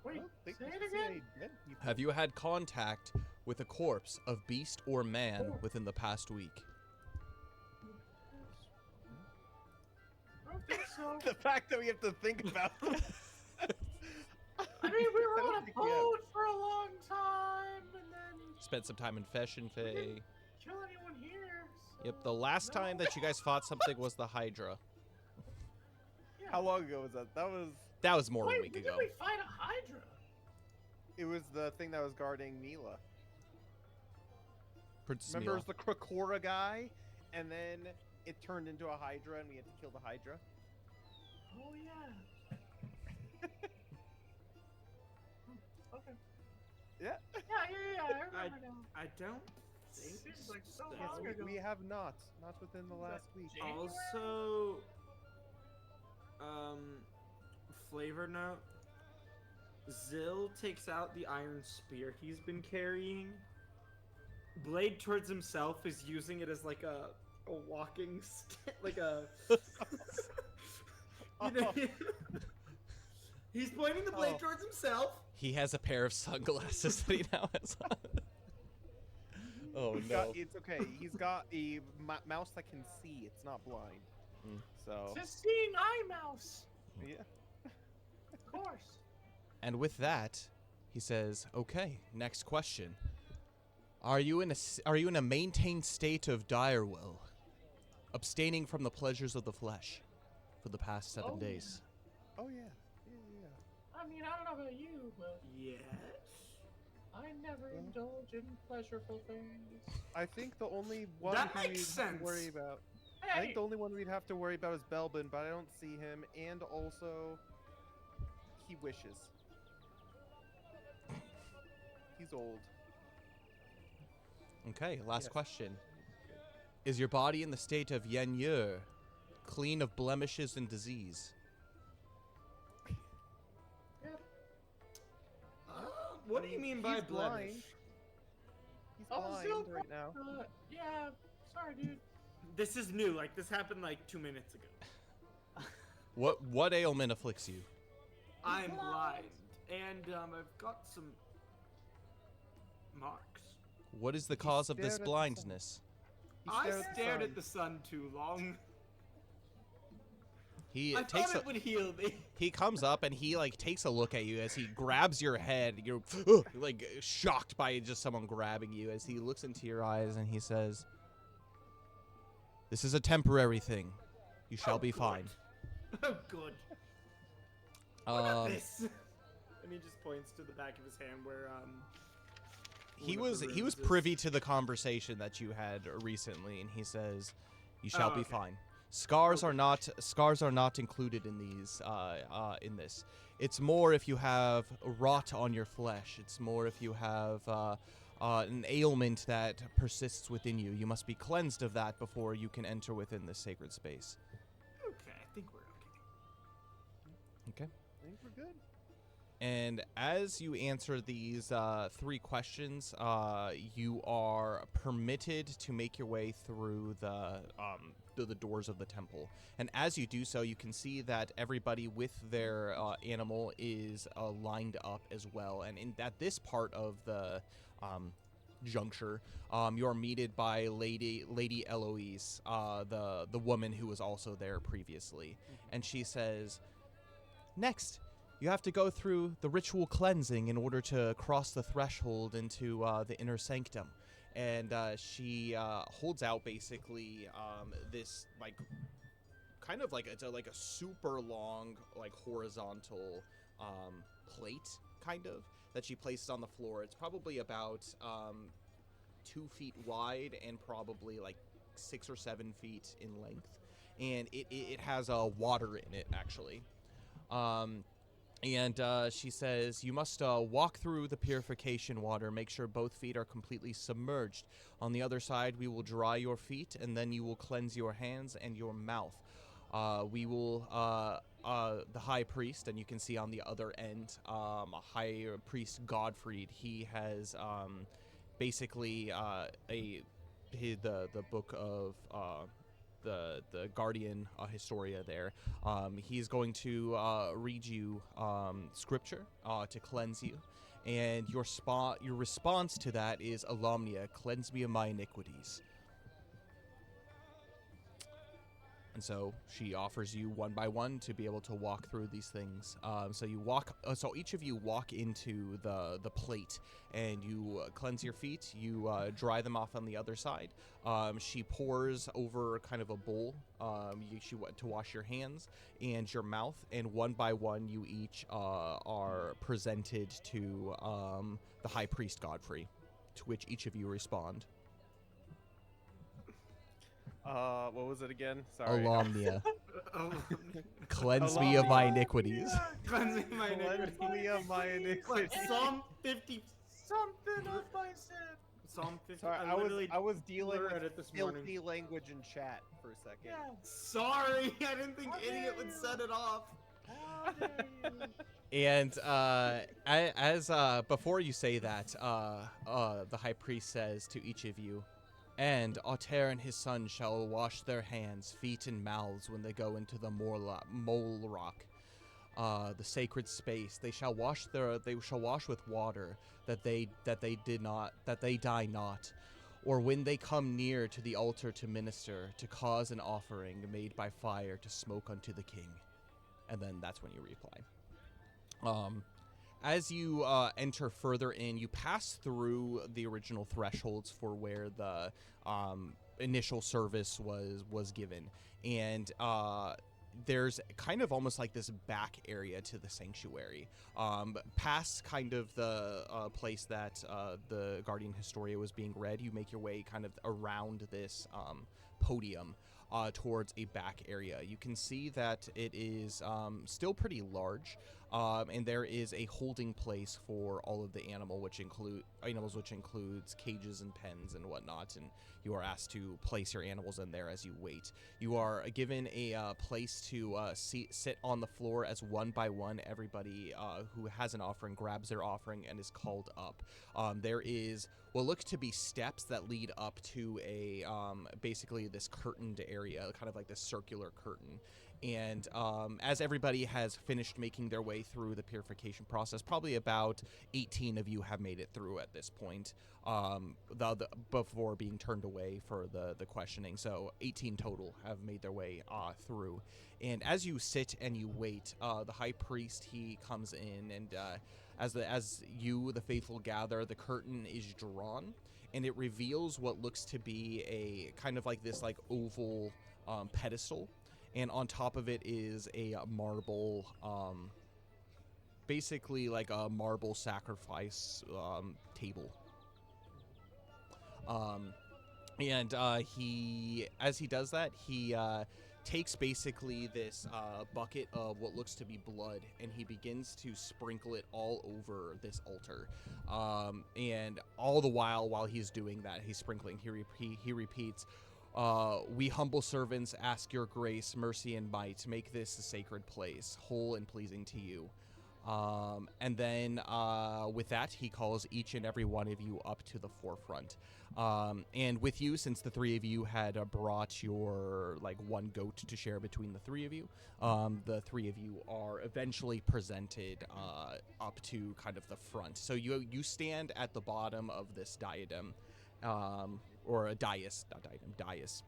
we? Wait, I don't think say we it should again. say dead people. Have you had contact with a corpse of beast or man within the past week? I don't think so. The fact that we have to think about this. I mean, we were I don't on a think we have. boat for a long time, and then Spent some time in Feshin Fae. didn't kill anyone here. Yep, so the last time no. that you guys fought something was the Hydra. Yeah. How long ago was that? That was more than a Wait, week did ago. we fight a Hydra? It was the thing that was guarding Mila. Princess Remember, Mila. it was the Krakora guy, and then it turned into a Hydra, and we had to kill the Hydra. Oh yeah. Okay. Yeah. Yeah. I remember now. I don't This is like so Yes, long ago. we have not within the last week. January? Also, flavor note. Zill takes out the iron spear he's been carrying. Blade towards himself is using it as like a walking stick, like a. You know, he's pointing the blade towards himself. He has a pair of sunglasses that he now has on. Oh no. It's okay. He's got a mouse that can see. It's not blind. So. It's a seeing eye mouse. Yeah. Of course. And with that, he says, "Okay, next question. Are you in a maintained state of dire will, abstaining from the pleasures of the flesh for the past 7 days?" Oh yeah. I mean, I don't know about you, but Yes. I never indulge in pleasurable things. I think the only one That who makes we'd have sense. to worry about. Hey, I think the only one we'd have to worry about is Belbin, but I don't see him, and also he wishes. He's old. Okay, last Yes. question. Is your body in the state of yen yer, clean of blemishes and disease? What do you mean by He's blind. blemish? He's Oh, blind Zill, right now. yeah, sorry, dude. This is new. Like this happened like 2 minutes ago. What ailment afflicts you? I'm blind, and I've got some marks. What is the cause of stared this at the sun. blindness? I stared at the stared sun. at the sun too long. He I takes thought a, it would heal me. he comes up and he like takes a look at you as he grabs your head. You're like shocked by just someone grabbing you as he looks into your eyes and he says, "This is a temporary thing. You shall be fine." Oh, good. Look at this. And he just points to the back of his hand where He one of was the he was runes is. privy to the conversation that you had recently, and he says, "You shall be okay. fine. Scars are not included in these in this. It's more if you have rot on your flesh. It's more if you have an ailment that persists within you. You must be cleansed of that before you can enter within this sacred space." Okay, I think we're okay. Okay. I think we're good. And as you answer these 3 questions, you are permitted to make your way through the doors of the temple. And as you do so, you can see that everybody with their animal is lined up as well. And at this part of the juncture, you are meted by Lady Eloise, the woman who was also there previously. And she says, "Next, you have to go through the ritual cleansing in order to cross the threshold into the inner sanctum." And she holds out basically this like kind of like it's a super long like horizontal plate kind of that she places on the floor. It's probably about 2 feet wide and probably like 6 or 7 feet in length, and it has water in it actually. And she says, "You must walk through the purification water. Make sure both feet are completely submerged. On the other side, we will dry your feet, and then you will cleanse your hands and your mouth. We will, the high priest, and you can see on the other end, High Priest Godfried. He has basically the book of the Guardian Historia there. He's going to read you scripture to cleanse you, and your response to that is Alomnia, cleanse me of my iniquities." And so she offers you one by one to be able to walk through these things. So you walk. So each of you walk into the plate, and you cleanse your feet. You dry them off on the other side. She pours over kind of a bowl. To wash your hands and your mouth, and one by one, you each are presented to the High Priest Godfrey, to which each of you respond. What was it again? Sorry. Alomnia, Oh, cleanse me of my iniquities. cleansing my iniquity. Cleanse me of my Like iniquity. Psalm 50. Something of my sin. Psalm 50. Sorry, I was dealing read with it this morning. filthy language in chat for a second. Yeah. Sorry, I didn't think How idiot dare would you. set it off. How dare you? And as before you say that, the high priest says to each of you, "And Altair and his son shall wash their hands, feet, and mouths when they go into the mole rock, the sacred space. They shall wash with water, that they die not, or when they come near to the altar to minister, to cause an offering made by fire to smoke unto the king." And then that's when you reply. As you enter further in, you pass through the original thresholds for where the initial service was given, and there's kind of almost like this back area to the sanctuary, past kind of the place that the Guardian Historia was being read. You make your way kind of around this podium towards a back area. You can see that it is still pretty large, and there is a holding place for all of the animals, which includes cages and pens and whatnot, and you are asked to place your animals in there as you wait. You are given a place to sit on the floor as one by one everybody who has an offering grabs their offering and is called up. There is what look to be steps that lead up to a basically this curtained area, kind of like this circular curtain. And as everybody has finished making their way through the purification process, probably about 18 of you have made it through at this point, before being turned away for the questioning. So 18 total have made their way through. And as you sit and you wait, the high priest, he comes in, and as you, the faithful, gather, the curtain is drawn, and it reveals what looks to be a kind of like this like oval pedestal. And on top of it is a marble, basically like a marble sacrifice table. And as he does that, he takes basically this bucket of what looks to be blood, and he begins to sprinkle it all over this altar. And all the while he's doing that, he's sprinkling, he repeats, "We humble servants ask your grace, mercy, and might. Make this a sacred place, whole and pleasing to you." And then with that, he calls each and every one of you up to the forefront. And with you, since the three of you had brought your one goat to share between the three of you, the three of you are eventually presented up to kind of the front. So you stand at the bottom of this diadem, or a dais, not diadem, dais,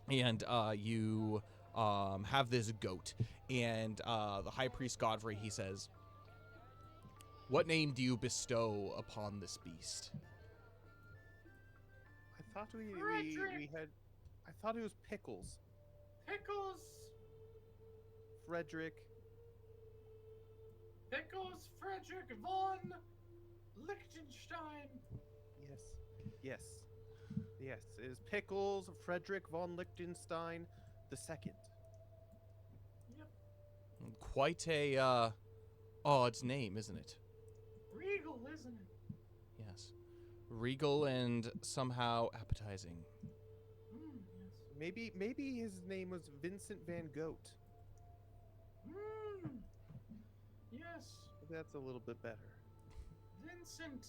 and you have this goat, and the high priest Godfrey, he says, "What name do you bestow upon this beast?" I thought we had. I thought it was Pickles. Pickles. Frederick. Pickles Frederick von Liechtenstein. Yes. Yes. It is Pickles Frederick von Liechtenstein the Second. Yep. Quite a odd name, isn't it? Regal, isn't it? Yes. Regal and somehow appetizing. Yes. Maybe his name was Vincent Van Goat. Yes. That's a little bit better. Vincent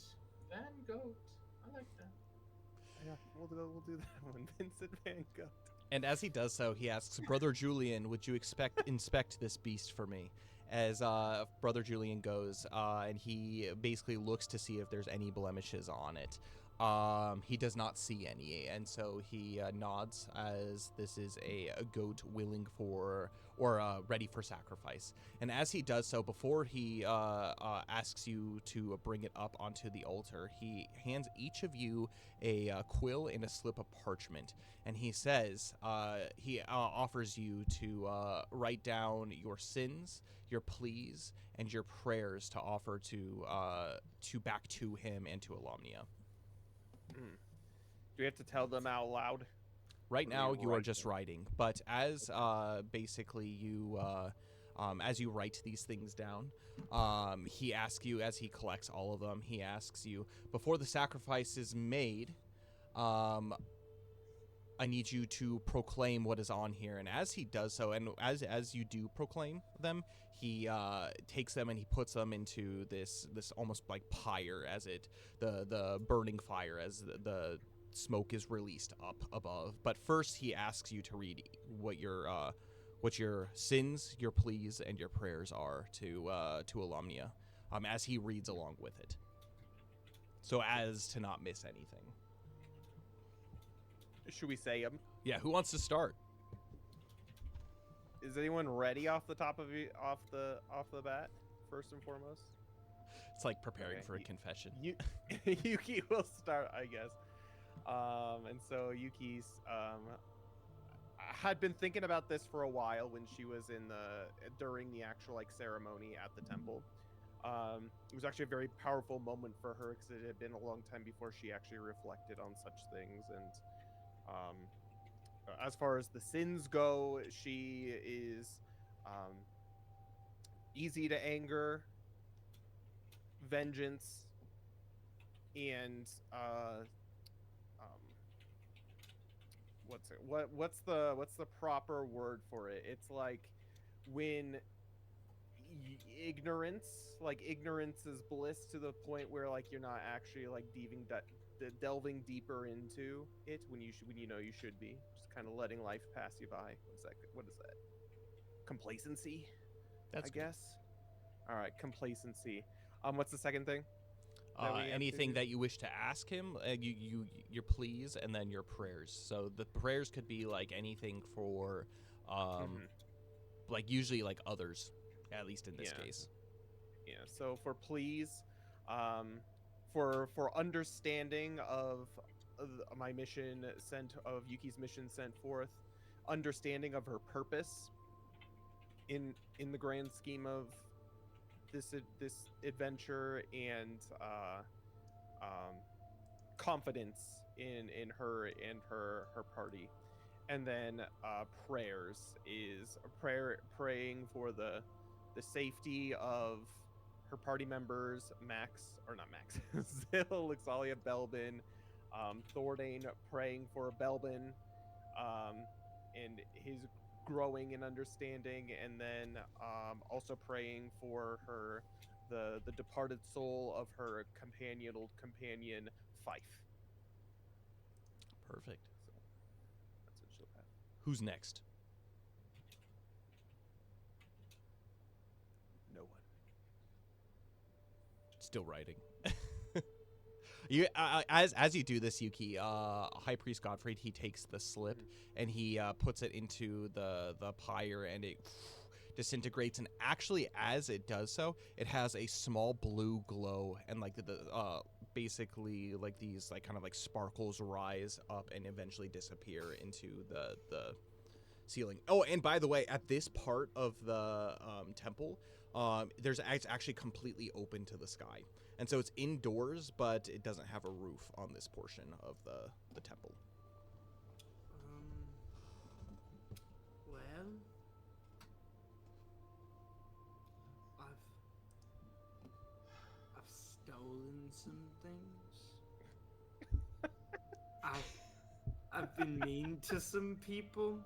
Van Goat. I like that. Yeah, we'll do that one. Vincent Van Goat. And as he does so, he asks, "Brother Julian, would you inspect this beast for me?" As Brother Julian goes, and he basically looks to see if there's any blemishes on it. He does not see any, and so he nods, as this is a goat willing for, or ready for sacrifice. And as he does so, before he asks you to bring it up onto the altar, he hands each of you a quill and a slip of parchment, and he says, he offers you to write down your sins, your pleas, and your prayers to offer to back to him and to Alomnia. Do we have to tell them out loud? Right now, you are write just them? writing, but as basically you as you write these things down. He asks you, as he collects all of them, he asks you, before the sacrifice is made, I need you to proclaim what is on here. And as he does so, and as you do proclaim them, he takes them and he puts them into this almost like pyre, as the burning fire, as the smoke is released up above. But first, he asks you to read what your sins, your pleas, and your prayers are to Alumnia, as he reads along with it, so as to not miss anything. Should we say them? Yeah, who wants to start? Is anyone ready off the off the bat? First and foremost, It's like preparing Okay, for a confession. Yuki will start, I guess. And so Yuki's had been thinking about this for a while when she was during the actual like ceremony at the temple. It was actually a very powerful moment for her because it had been a long time before she actually reflected on such things. And as far as the sins go, she is easy to anger, vengeance, and what's the proper word for it? It's like when ignorance is bliss to the point where like you're not actually like delving deeper into it when you should be just kind of letting life pass you by. What is that? Complacency, That's I good. guess. All right, complacency. What's the second thing? that we have to Anything do? that you wish to ask him, your pleas, and then your prayers. So the prayers could be like anything for, like usually like others, at least in this case. Yeah. So for please, for understanding of my mission of Yuki's mission sent forth, understanding of her purpose in the grand scheme of this adventure, and confidence in her and her party. And then prayers is praying for the safety of her party members, Zil, Luxalia, Belbin, Thordane, praying for Belbin, and his growing in understanding, and then also praying for the departed soul of her old companion Fife. Perfect. So that's what she'll have. Who's next? No one. Still writing. You as you do this, Yuki, High Priest Gottfried, he takes the slip and he puts it into the pyre, and it disintegrates. And actually, as it does so, it has a small blue glow, and like the basically like these like kind of like sparkles rise up and eventually disappear into the ceiling. Oh, and by the way, at this part of the temple, it's actually completely open to the sky. And so it's indoors, but it doesn't have a roof on this portion of the temple. Well, I've stolen some things. I've been mean to some people.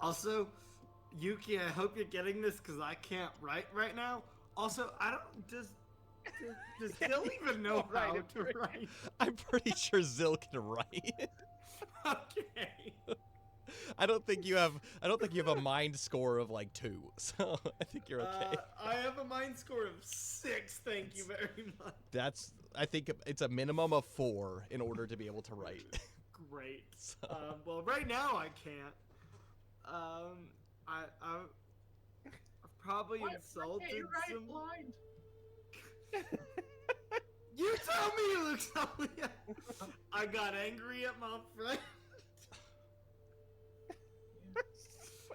Also, Yuki, I hope you're getting this because I can't write right now. Also, I don't does Zil even know how to write? I'm pretty sure Zil can write. Okay. I don't think you have a mind score of like 2, so I think you're okay. I have a mind score of 6. Thank you very much. I think it's a minimum of 4 in order to be able to write. Great. So. Well, right now I can't. I've probably insulted some. Blind? You tell me, Luxalia. I got angry at my friend.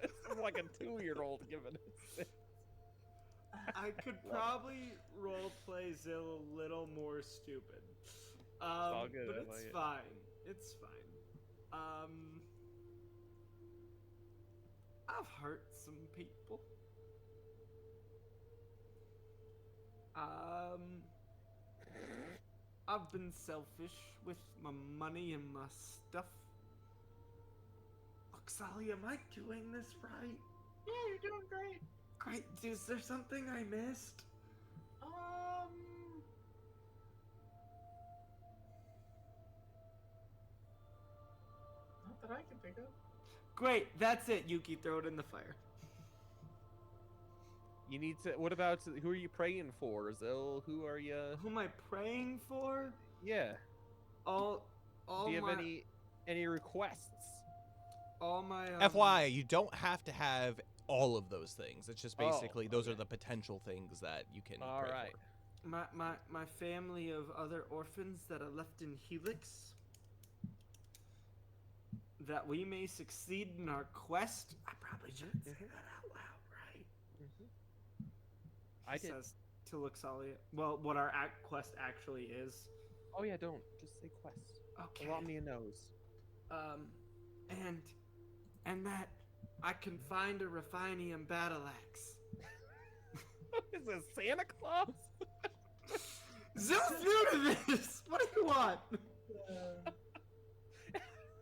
It's like a 2-year-old giving it. I could probably roleplay Zil a little more stupid. all good, But I it's like it. fine. It's fine. I've hurt some people. I've been selfish with my money and my stuff. Look, Sally, am I doing this right? Yeah, you're doing great. Great. Is there something I missed? Not that I can think of. Great, that's it, Yuki. Throw it in the fire. You need to. What about who are you praying for, Zil? Who are you? Who am I praying for? Yeah. All Do you have my, any requests? all my. FYI, you don't have to have all of those things. It's just basically those are okay. the potential things that you can All pray right. for. My family of other orphans that are left in Helix. That we may succeed in our quest. I probably shouldn't say that out loud, right? I did. Says to Luxalia. Well, what our quest actually is. Oh yeah, don't just say quest. Okay. Alomnia knows. And that I can find a Refinium battle axe. Is this Santa Claus? Zill's new to this. What do you want?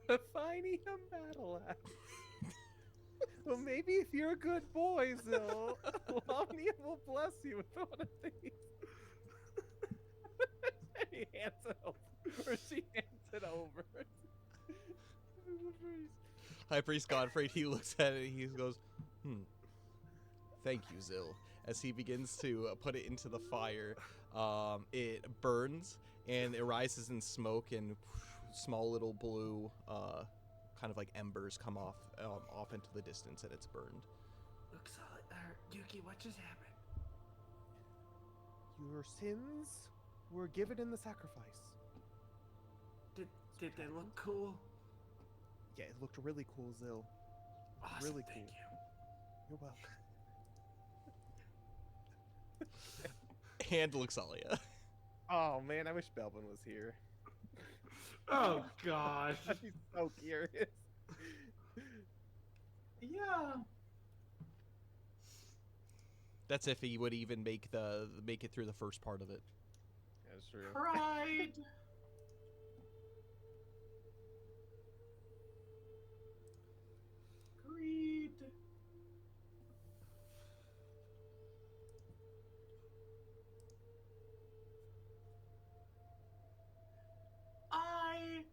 Refinium battle axe. Well, maybe if you're a good boy, Zil, Alomnia will bless you with one of these. And he hands it over, or she hands it over. High Priest Godfrey, he looks at it and he goes, thank you, Zil. As he begins to put it into the fire, it burns and it rises in smoke, and small little blue kind of like embers come off into the distance, and it's burned. Look, Yuki, what just happened? Your sins were given in the sacrifice. Did they look cool? Yeah, it looked really cool, Zil. Awesome, Really thank cool. you. You're welcome. And Luxalia. Oh man, I wish Belvin was here. Oh gosh. He's so curious. Yeah. That's if he would even make it through the first part of it. That's true. Pride. Greed. I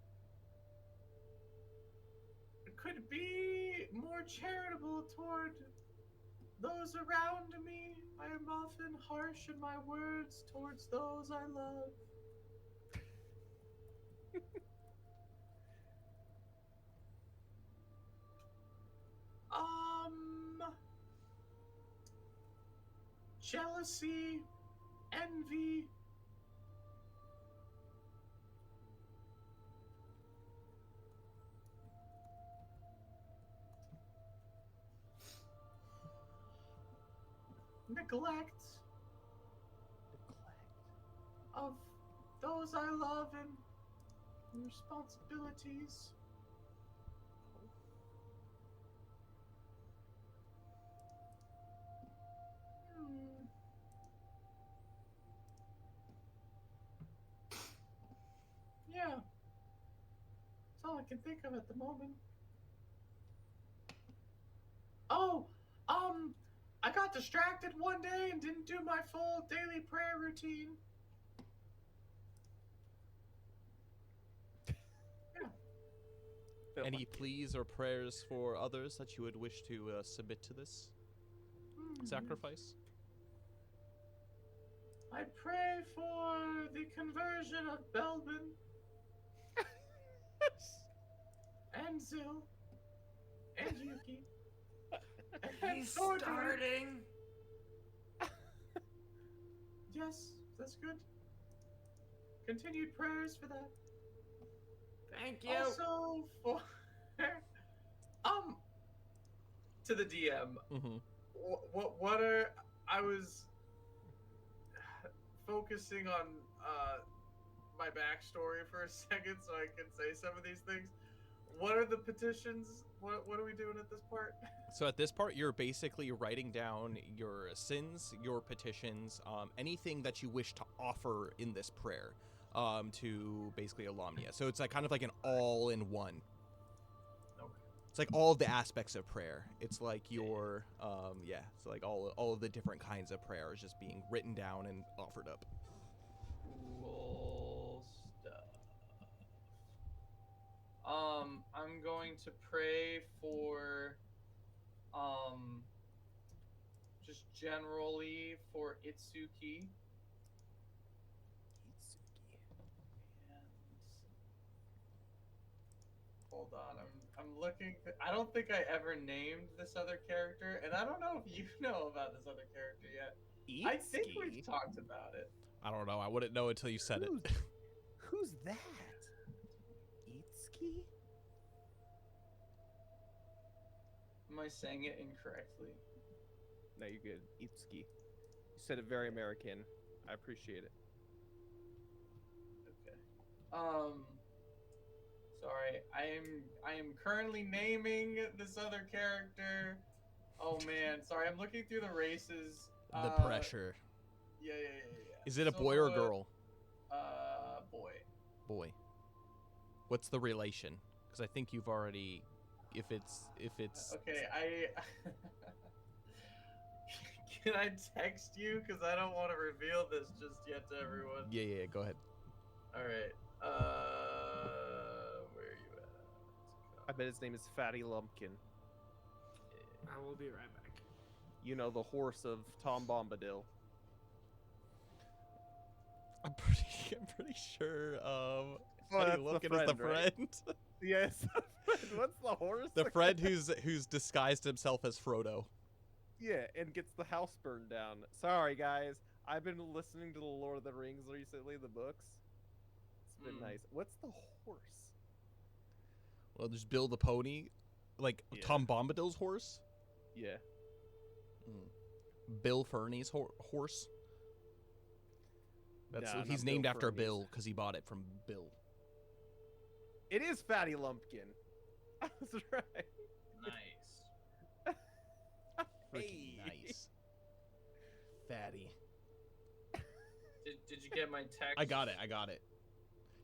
could be more charitable toward those around me. I am often harsh in my words towards those I love. Jealousy, envy, neglect of those I love and responsibilities. Yeah. That's all I can think of at the moment. Oh, I got distracted one day and didn't do my full daily prayer routine. Yeah. Any pleas or prayers for others that you would wish to submit to this sacrifice? I pray for the conversion of Belbin and Zil and Yuki. And He's Thornton. starting. Yes, that's good. Continued prayers for that. Thank you. Also for to the DM. Mm-hmm. What are I was focusing on my backstory for a second so I can say some of these things. what are the petitions? What are we doing at this part? So at this part, you're basically writing down your sins, your petitions, anything that you wish to offer in this prayer, to basically Alamnia. So it's like kind of like an all-in-one. Okay. It's like all of the aspects of prayer. It's like your, it's like all of the different kinds of prayer is just being written down and offered up. Cool stuff. I'm going to pray for, just generally for Itsuki. And hold on, I'm looking. I don't think I ever named this other character, and I don't know if you know about this other character yet. I think we've talked about it. I don't know. I wouldn't know until you said it. Who's that? Itsuki? Am I saying it incorrectly? No, you're good. Itsuki. You said it very American. I appreciate it. Okay. Sorry. I am currently naming this other character. Oh man, sorry. I'm looking through the races. The pressure. Yeah. Is it a boy or a girl? Boy. Boy. What's the relation? Because I think you've already, if it's. Okay, Can I text you? Because I don't want to reveal this just yet to everyone. Yeah. Go ahead. All right. Where are you at? I bet his name is Fatty Lumpkin. I will be right back. You know, the horse of Tom Bombadil. I'm pretty sure. that's Lumpkin the is the friend, right? friend. Yes. What's the horse? The friend who's disguised himself as Frodo. Yeah, and gets the house burned down. Sorry, guys. I've been listening to the Lord of the Rings recently, the books. It's been nice. What's the horse? Well, there's Bill the pony, like Yeah. Tom Bombadil's horse. Yeah. Bill Fernie's horse. He's not named Bill after Fernie's. Bill because he bought it from Bill. It is Fatty Lumpkin. I was right. Nice. Freaking nice. Fatty. Did you get my text? I got it.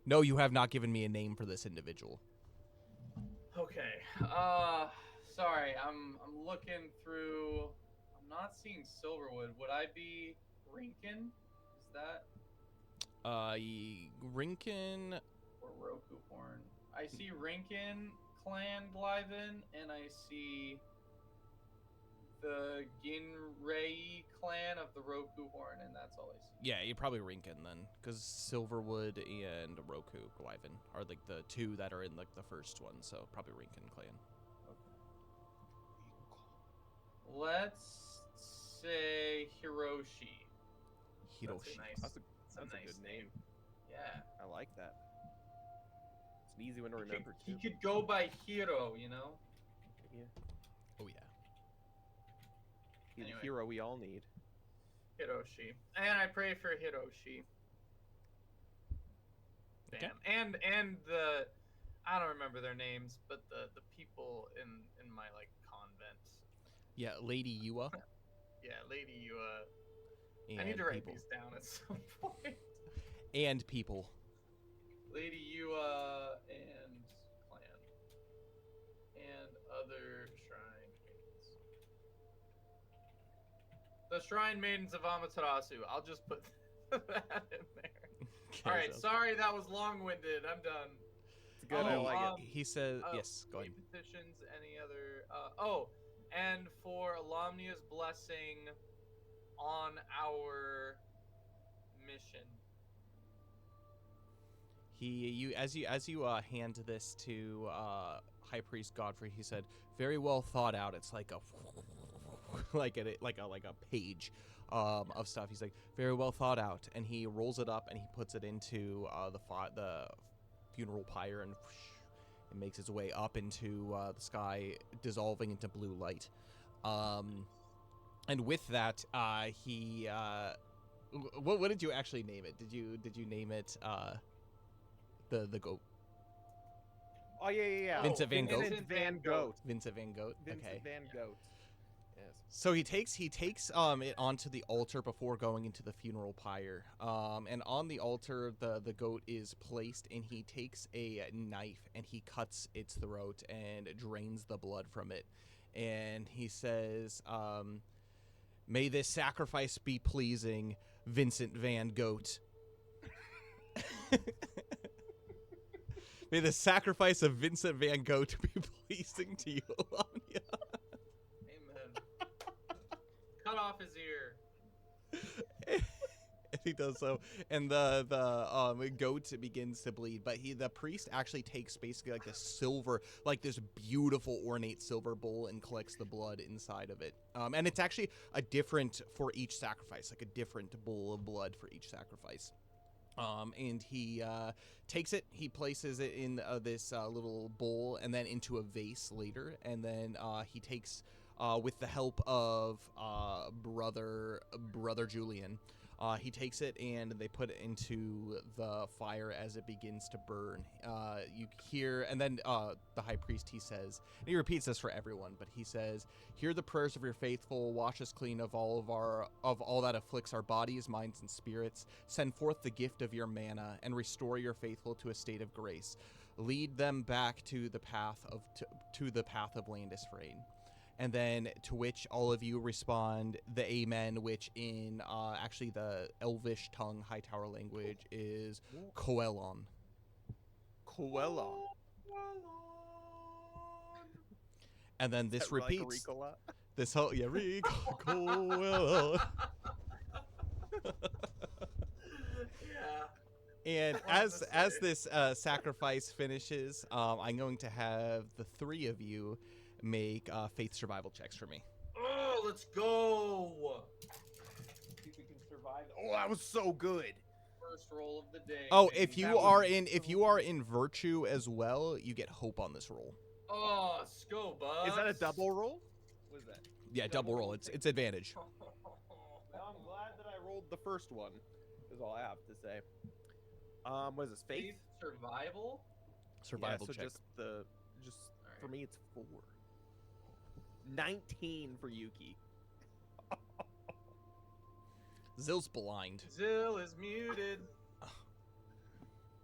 No, you have not given me a name for this individual. Okay. Sorry. I'm looking through. I'm not seeing Silverwood. Would I be Rinkin? Is that Rinkin. or Roku Horn? I see Rinkin clan Glyven, and I see the Ginrei clan of the Roku Horn, and that's all I see. Yeah, you're probably Rinkin then, because Silverwood and Roku Glyven are like the two that are in like the first one, so probably Rinkin clan. Let's say Hiroshi. Hiroshi. That's a That's a good name. Yeah. I like that. It's an easy one to remember, He too. could go by Hiro, you know? Yeah. Oh yeah. He's Anyway. the hero we all need. Hiroshi. And I pray for Hiroshi. Okay. Bam. And the I don't remember their names, but the people in my like convent. Yeah, Lady Yua. Yeah, Lady Yua. And I need to write people. these down at some point. And people. Lady Yua and clan. And other shrine maidens. The shrine maidens of Amaterasu. I'll just put that in there. Okay, Alright, so- sorry that was long-winded. I'm done. It's good. I like it. He says yes. Go ahead. Petitions, any other... and for Alamnia's blessing on our mission. As you hand this to High Priest Godfrey, he said, "Very well thought out." It's like a like a page of stuff. He's like, "Very well thought out," and he rolls it up and he puts it into the funeral pyre, and it makes its way up into the sky, dissolving into blue light. And with that, he what did you actually name it? Did you name it the goat? Oh yeah. Vincent Van Gogh? Vincent Van Gogh. Vincent Van Gogh. Vincent Okay. Van Gogh. Yes. So he takes it onto the altar before going into the funeral pyre. And on the altar, the goat is placed, and he takes a knife and he cuts its throat and drains the blood from it. And he says, "May this sacrifice be pleasing, Vincent Van Goat." May the sacrifice of Vincent Van Gogh be pleasing to you, Alania. Amen. Cut off his ear. And he does so, and the goat begins to bleed. But the priest actually takes basically like this beautiful ornate silver bowl and collects the blood inside of it. And it's actually a different for each sacrifice, like a different bowl of blood for each sacrifice. And he takes it, he places it in this little bowl and then into a vase later. And then he takes, with the help of brother Julian, he takes it and they put it into the fire as it begins to burn. You hear, and then the high priest, he says, and he repeats this for everyone, but he says, "Hear the prayers of your faithful, wash us clean of all that afflicts our bodies, minds, and spirits. Send forth the gift of your manna and restore your faithful to a state of grace. Lead them back to the path of Landis Frayne." And then to which all of you respond the amen, which in actually the Elvish tongue, Hightower language, is Coelon. Coelon. And then this repeats. Like this whole Coelon. Yeah. And as this sacrifice finishes, I'm going to have the three of you make faith survival checks for me. Oh, let's go. See if we can survive. Oh, that was so good. First roll of the day. Oh, baby. if you are in virtue as well, you get hope on this roll. Oh, let's go, bud. Is that a double roll? What is that? Yeah, double roll. It's advantage. Well, I'm glad that I rolled the first one. Is all I have to say. What is this? Faith? Survival? Survival so check. Just for me, it's 4. 19 for Yuki. Zill's blind. Zill is muted.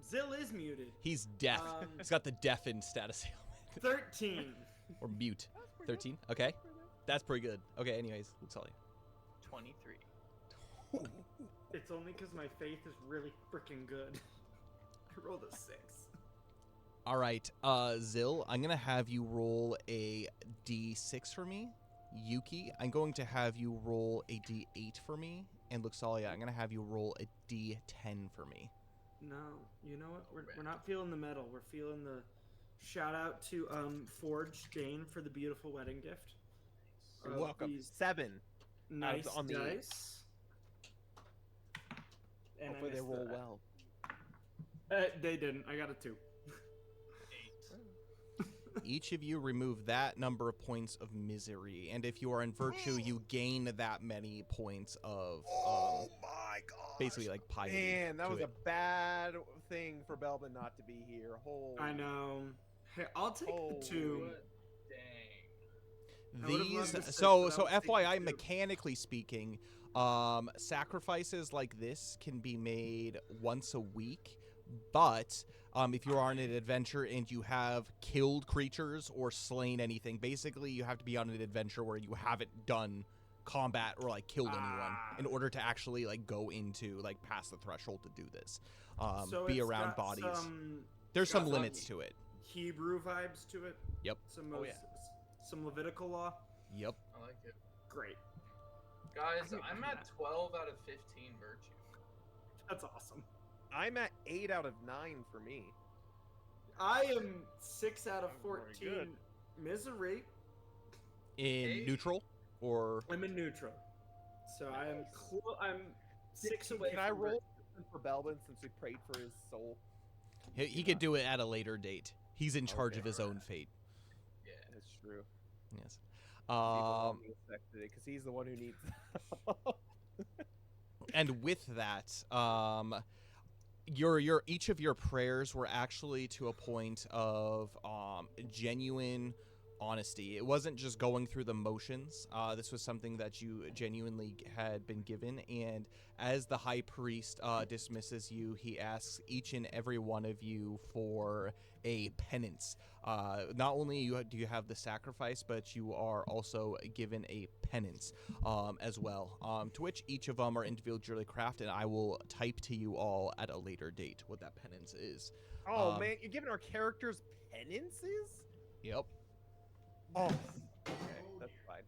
Zill is muted. He's deaf. He's got the deafened status ailment. 13. Or mute. 13? Okay. That's pretty good. Okay, anyways, let's tell you. 23. It's only because my faith is really freaking good. I rolled a 6. All right, Zill, I'm going to have you roll a D6 for me. Yuki, I'm going to have you roll a D8 for me. And Luxalia, I'm going to have you roll a D10 for me. No, you know what? We're not feeling the metal. We're feeling the shout out to Forge Dane for the beautiful wedding gift. You're welcome. 7. Nice on the dice. And hopefully they roll well. They didn't. I got a 2. Each of you remove that number of points of misery, and if you are in virtue, you gain that many points of my god! Basically like piety. Man, that was it. a bad thing for Belbin not to be here. Holy. I know. Hey, I'll take the 2. Dang. I would've These loved to say, so but I was FYI, thinking too. mechanically speaking, sacrifices like this can be made once a week, but if you are on an adventure and you have killed creatures or slain anything, basically you have to be on an adventure where you haven't done combat or like killed anyone in order to actually like go into like past the threshold to do this. So Be it's around got bodies. got There's some some limits to it. Hebrew vibes to it. Yep. Some Levitical law. Yep. I like it. Great. Guys, I'm at 12 out of 15 virtue. That's awesome. I'm at 8 out of 9 for me. I am 6 out of Very 14 good. misery. In Eight. neutral or I'm in neutral, so I'm 6 away. Can I from roll for Belbin since we prayed for his soul? he could do it at a later date. He's in charge of his own fate. Yeah. That's true. Yes. Because he's the one who needs. And with that, your each of your prayers were actually to a point of genuine honesty. It wasn't just going through the motions. This was something that you genuinely had been given, and as the high priest dismisses you, he asks each and every one of you for a penance. Not only do you have the sacrifice, but you are also given a penance as well, to which each of them are individually crafted, and I will type to you all at a later date what that penance is. Oh man, you're giving our characters penances? Yep. Oh, okay, that's fine.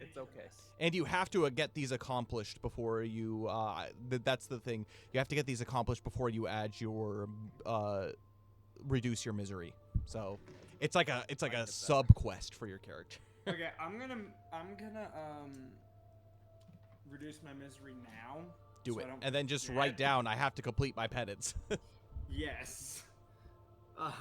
It's okay. And you have to get these accomplished before you. That's the thing. You have to get these accomplished before you add your reduce your misery. So it's like a sub quest for your character. Okay, I'm gonna reduce my misery now. Do so it, I don't and then just forget. write down. I have to complete my penance. Yes. I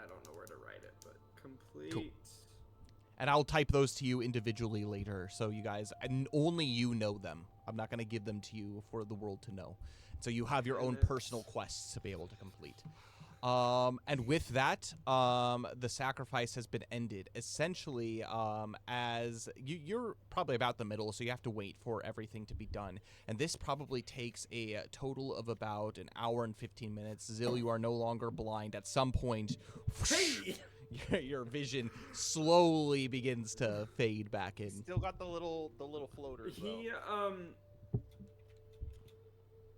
don't know where to write it, but complete. Cool. And I'll type those to you individually later, so you guys, and only you know them. I'm not going to give them to you for the world to know. So you have your own personal quests to be able to complete. And with that, the sacrifice has been ended. Essentially, as you're probably about the middle, so you have to wait for everything to be done. And this probably takes a total of about an hour and 15 minutes. Zil, you are no longer blind. At some point, your vision slowly begins to fade back in. Still got the little floaters though.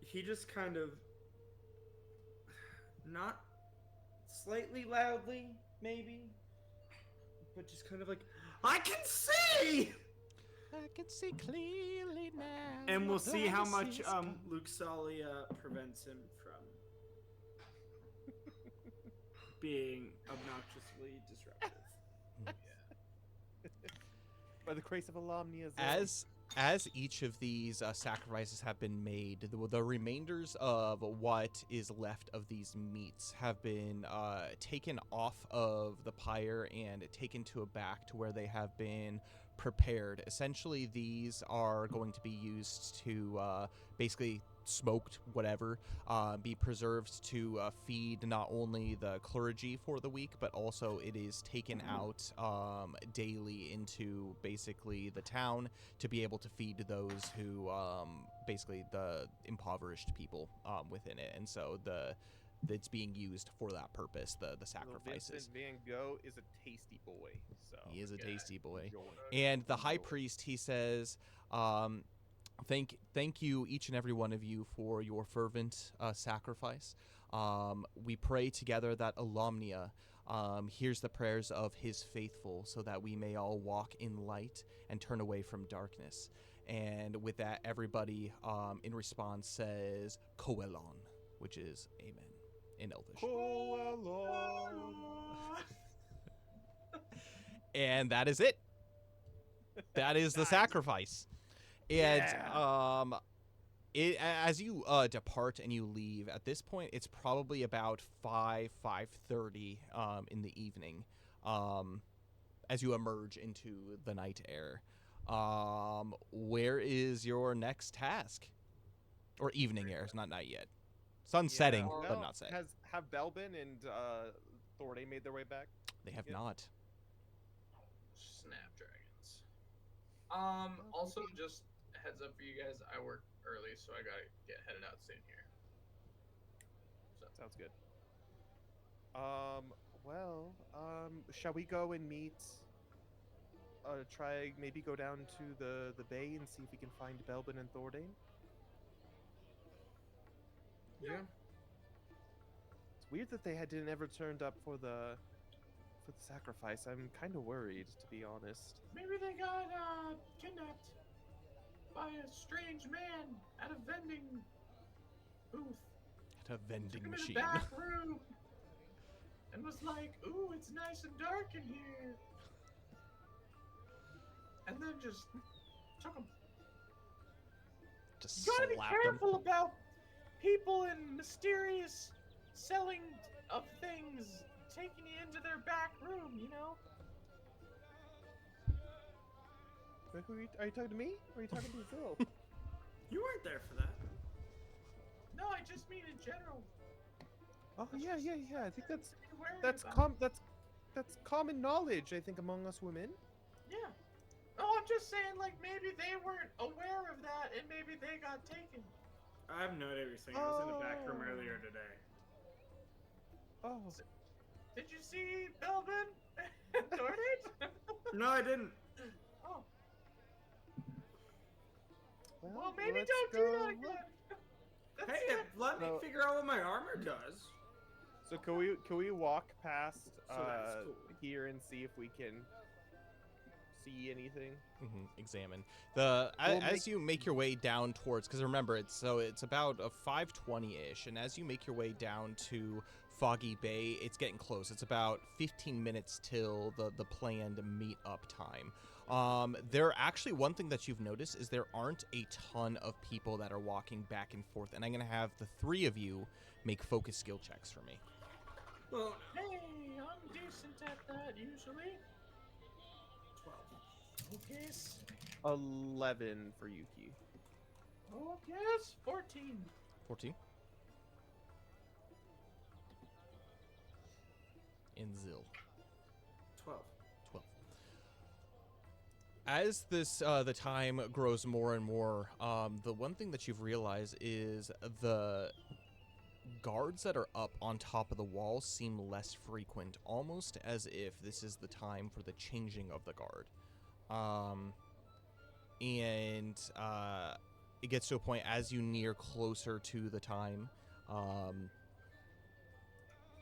He just kind of, not slightly loudly, maybe, but just kind of like, I can see! I can see clearly now. And we'll see how much Luke Sully prevents him from being obnoxiously disruptive. By the grace of Alamnia, As each of these sacrifices have been made, the remainders of what is left of these meats have been taken off of the pyre and taken back to where they have been prepared. Essentially, these are going to be used to basically smoked, whatever, be preserved to feed not only the clergy for the week, but also it is taken out daily into basically the town to be able to feed those who basically the impoverished people within it. And so it's being used for that purpose, the sacrifices. Vincent Van Gogh is a tasty boy. So He is a tasty boy. Enjoy. And the high priest, he says, thank you, each and every one of you, for your fervent sacrifice. We pray together that Alamnia hears the prayers of his faithful, so that we may all walk in light and turn away from darkness. And with that, everybody in response says Coelon, which is amen in Elvish. And that is it. That is the sacrifice. And as you depart and you leave, at this point it's probably about 5:30 in the evening as you emerge into the night air. Where is your next task? Or evening air, it's not night yet. Sun's setting, but not set. Have Belbin and Thorday made their way back? They have not. Snapdragons. Also, just heads up for you guys, I work early, so I gotta get headed out soon here. So. Sounds good. Shall we go and meet? Maybe go down to the bay and see if we can find Belbin and Thordain? Yeah. It's weird that they didn't ever turned up for the sacrifice. I'm kind of worried, to be honest. Maybe they got kidnapped by a strange man at a vending booth. At a vending Took him machine. in a back room and was like, "Ooh, it's nice and dark in here," and then just took him. Just You gotta be slapped them. careful about people in mysterious selling of things taking you into their back room, you know? Are you talking to me? Or are you talking to Zil? You weren't there for that. No, I just mean in general. Oh yeah. I think Be wary that's about it. that's common knowledge. I think among us women. Yeah. Oh, I'm just saying, like, maybe they weren't aware of that, and maybe they got taken. I have no idea what you're saying. I was in the back room earlier today. Oh. Did you see Belvin? Dornate? No, I didn't. Oh. Well, maybe let's don't do go that look. again. That's Hey, it. let me figure out what my armor does. So can we walk past So that's cool. here and see if we can see anything? Examine We'll as you make your way down towards, because remember it's about a 5:20ish, and as you make your way down to Foggy Bay, it's getting close. It's about 15 minutes till the planned meet up time. There actually, one thing that you've noticed is there aren't a ton of people that are walking back and forth, and I'm gonna have the three of you make focus skill checks for me. Well, Hey, I'm decent at that usually. 12. Okay. 11 for Yuki. Okay. 14. 14. And Zill. 12. 12. As this the time grows more and more, the one thing that you've realized is the guards that are up on top of the wall seem less frequent, almost as if this is the time for the changing of the guard. And it gets to a point as you near closer to the time,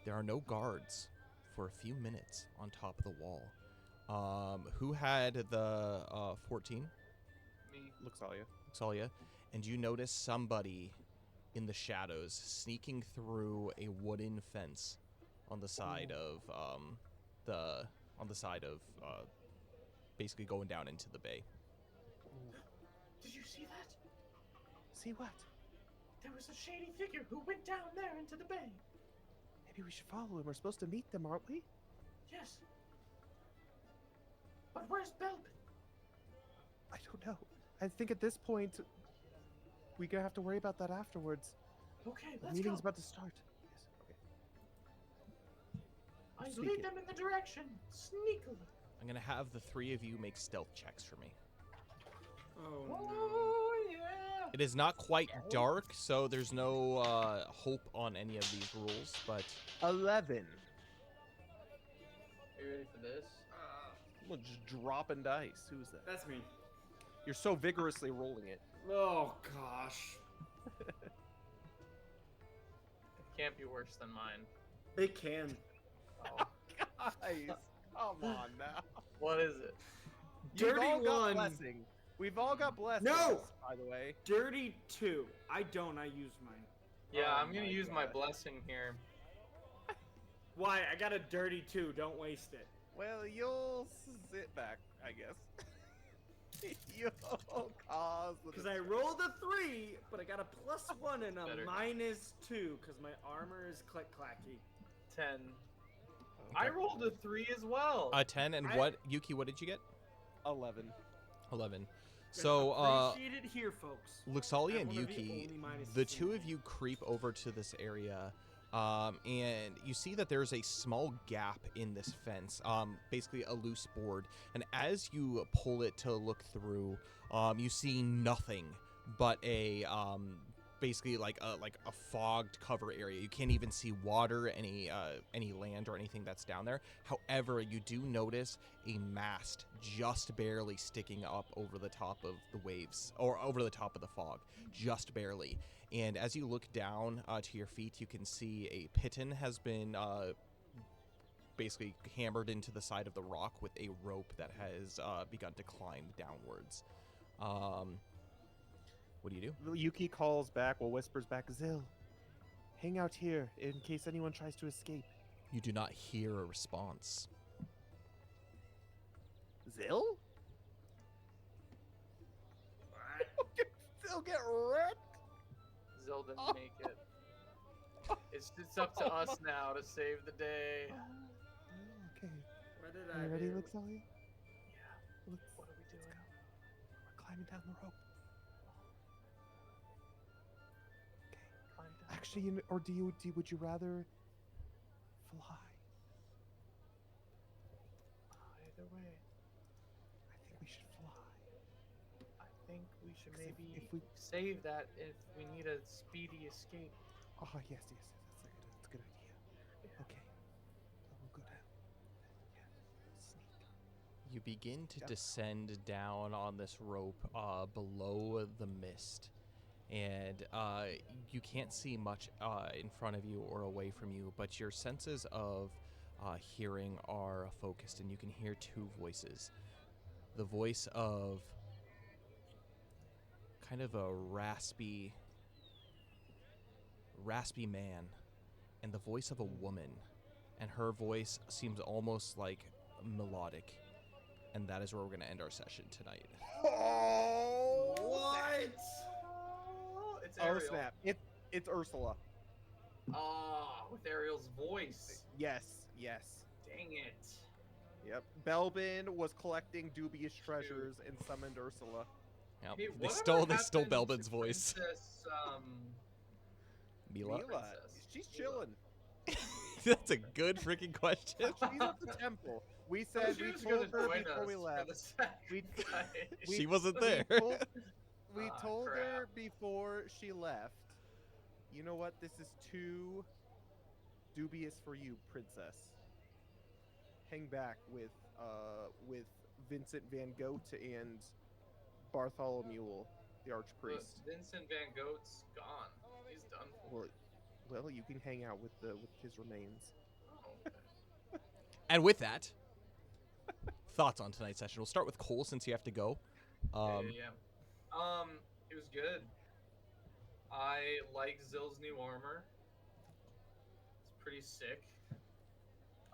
there are no guards for a few minutes on top of the wall. Who had the 14? Me. Luxalia. And you notice somebody in the shadows sneaking through a wooden fence on the side of basically going down into the bay. Did you see that? See what? There was a shady figure who went down there into the bay. Maybe we should follow him. We're supposed to meet them, aren't we? Yes. But where's Belvin? I don't know. I think at this point, we're gonna have to worry about that afterwards. Okay, The let's meeting's go. about to start. Yes. Okay. I Sneak lead it. them in the direction, sneakily. I'm gonna have the three of you make stealth checks for me. Oh, no. Oh yeah. It is not quite dark, so there's no hope on any of these rules, but 11. Are you ready for this? Well, just dropping dice. Who's that? That's me. You're so vigorously rolling it. Oh, gosh. It can't be worse than mine. It can. Oh. Guys, come on now. What is it? You've Dirty all got one. blessing. We've all got blessings. No! By the way. Dirty 2. I don't. I use mine. Yeah, Oh I'm gonna my use my God. blessing here. Why? I got a dirty 2. Don't waste it. Well, you'll sit back, I guess. You'll cause the Because I rolled a 3, but I got a +1 and a Better. -2 because my armor is click-clacky. 10. I rolled a 3 as well. 10, and I- what, Yuki, what did you get? 11. 11. So, appreciate it here, folks. Luxalia I'm and one of the Yuki, only minuses the in two it. of you creep over to this area, and you see that there's a small gap in this fence, basically a loose board. And as you pull it to look through, you see nothing but a basically like a fogged cover area. You can't even see water, any land or anything that's down there. However, you do notice a mast just barely sticking up over the top of the waves, or over the top of the fog, just barely. And as you look down to your feet, you can see a piton has been basically hammered into the side of the rock with a rope that has begun to climb downwards. What do you do? Yuki calls back, whispers back, Zill, hang out here in case anyone tries to escape. You do not hear a response. Zill? Zill get wrecked? Zill didn't make it. It's up to us now to save the day. Okay. What did Are you I ready, do? Luxalia? Yeah. Let's What are we doing? go. We're climbing down the rope. Actually, or would you rather fly? Either way, I think we should fly. I think we should 'Cause maybe if we save that if we need a speedy escape. Oh yes, that's a good idea. Okay, we'll go down. Yeah, sneak. You begin to Yep. descend down on this rope below the mist, and you can't see much in front of you or away from you, but your senses of hearing are focused, and you can hear two voices. The voice of kind of a raspy man, and the voice of a woman, and her voice seems almost like melodic. And that is where we're going to end our session tonight. Oh, What? It's oh Ariel. snap! It's Ursula. Ah, with Ariel's voice. Yes. Dang it. Yep. Belbin was collecting dubious treasures and summoned Ursula. Yep. Hey, They whatever stole happened Belbin's to voice. Princess, Mila? Princess. She's Mila. chilling. That's a good freaking question. She's at the temple. We So said she we was told gonna her join before us we for left. the second night. She wasn't there. We Ah, told crap. her before she left. You know what? This is too dubious for you, princess. Hang back with Vincent Van Gogh and Bartholomew, the archpriest. Vincent Van Gogh's gone. He's done for. Well, you can hang out with his remains. Oh, okay. And with that, thoughts on tonight's session. We'll start with Cole since you have to go. Yeah. It was good. I like Zill's new armor. It's pretty sick.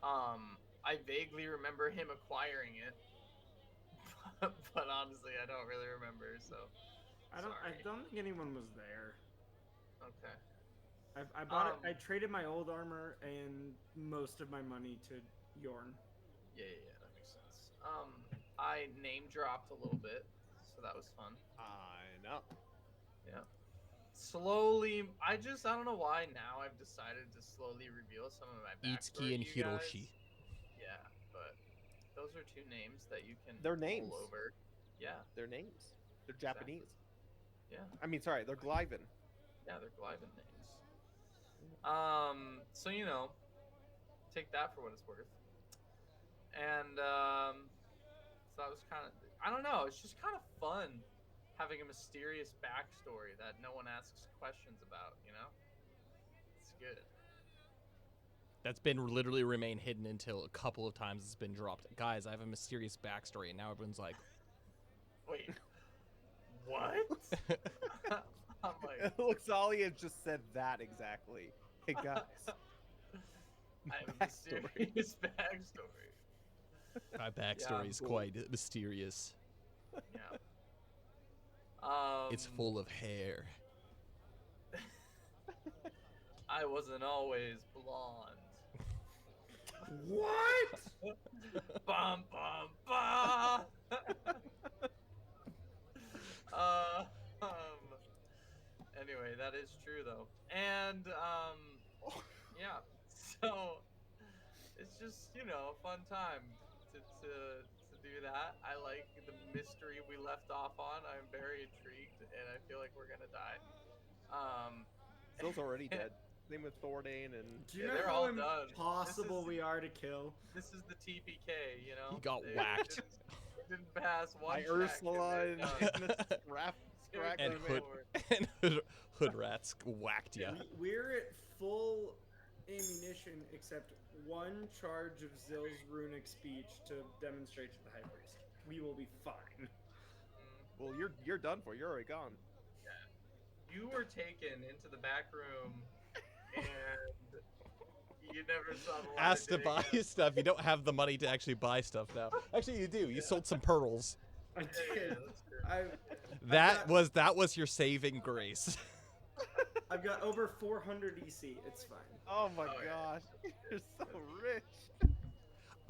I vaguely remember him acquiring it, but honestly, I don't really remember. So, I don't think anyone was there. okay. I bought it. I traded my old armor and most of my money to Yorn. Yeah, that makes sense. I name dropped a little bit, so that was fun. I know. Yeah. Slowly, I don't know why now I've decided to slowly reveal some of my backstory Itsuki and to you guys. Hiroshi. Yeah, but those are two names that you can They're roll names. over. Yeah, They're names. They're Exactly. Japanese. yeah, I mean, sorry, they're Glyven. yeah, they're Glyven names. So take that for what it's worth. And so that was kind of, I don't know, it's just kind of fun having a mysterious backstory that no one asks questions about, It's good. That's been literally remain hidden until a couple of times it's been dropped. Guys, I have a mysterious backstory, and now everyone's like, Wait, what? I'm like, Luxalia just said that exactly. Hey guys. I have a mysterious backstory. my backstory is cool. quite mysterious. Yeah. It's full of hair. I wasn't always blonde. What? Bum bum bum. Anyway, that is true though, and yeah. So it's just a fun time to do that. I like the mystery we left off on. I'm very intrigued, and I feel like we're gonna die. Zill's already dead. Name of Thordane and Do you Yeah, know they're how all done. impossible This is- we are to kill? This is the TPK, He got They whacked. Didn't pass one by check, Ursula and and they're done. the scrap. Seriously, And man. Hood Rats whacked ya. We're at full ammunition except one charge of Zill's runic speech to demonstrate to the High Priest. We will be fine. Well, you're done for. You're already gone. You were taken into the back room, and you never saw the light Asked to of day buy again. stuff. You don't have the money to actually buy stuff now. Actually, you do. You sold some pearls. I Yeah, did. that's true. That was your saving grace. I've got over 400 EC. It's fine. Oh my Oh, yeah. gosh, you're so rich.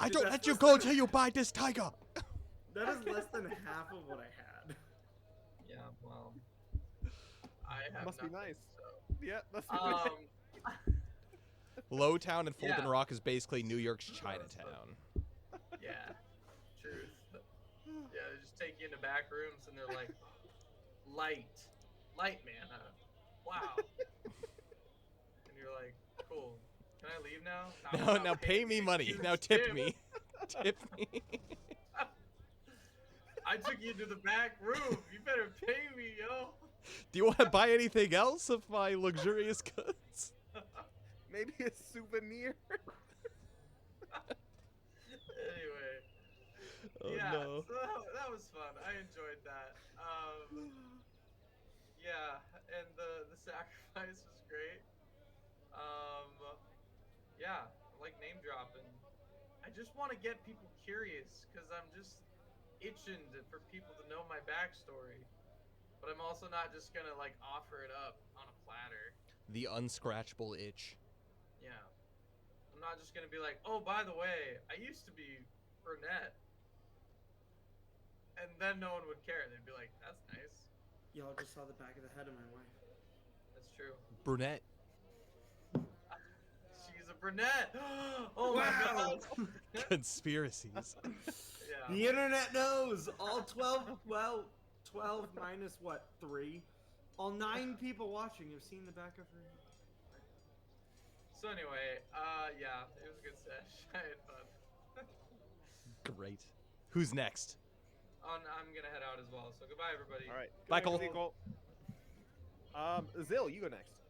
I Dude, don't that's let you less go than- till you buy this tiger. That is less than half of what I had. Yeah, well, I have Must be nothing, nice. So Yeah, that's Lowtown and Fulton Yeah. Rock is basically New York's Chinatown. Yeah, truth. Yeah, they just take you into back rooms and they're like, light mana. Wow. And you're like, cool. Can I leave now? Not Now, without pay paying me a money. huge Now tip me. Tip me. I took you to the back room. You better pay me, yo. Do you want to buy anything else of my luxurious goods? maybe a souvenir. Anyway, Oh yeah, no. so that was fun. I enjoyed that. Yeah, and the sacrifice was great. Um, yeah, I like name dropping. I just want to get people curious because I'm just itching for people to know my backstory. But I'm also not just gonna like offer it up on a platter. The unscratchable itch. Yeah, I'm not just gonna be like, oh, by the way, I used to be brunette, and then no one would care. They'd be like, that's nice. Y'all just saw the back of the head of my wife. That's true. Brunette. She's a brunette. Oh Wow. my god. Conspiracies. Yeah. The internet knows. All 12, well, 12 minus what, 3? All 9 people watching have seen the back of her. So anyway, yeah, it was a good sesh. I had fun. Great. Who's next? I'm gonna head out as well. So goodbye, everybody. All right. Bye, Good night, Cole. Cole. Zill, you go next.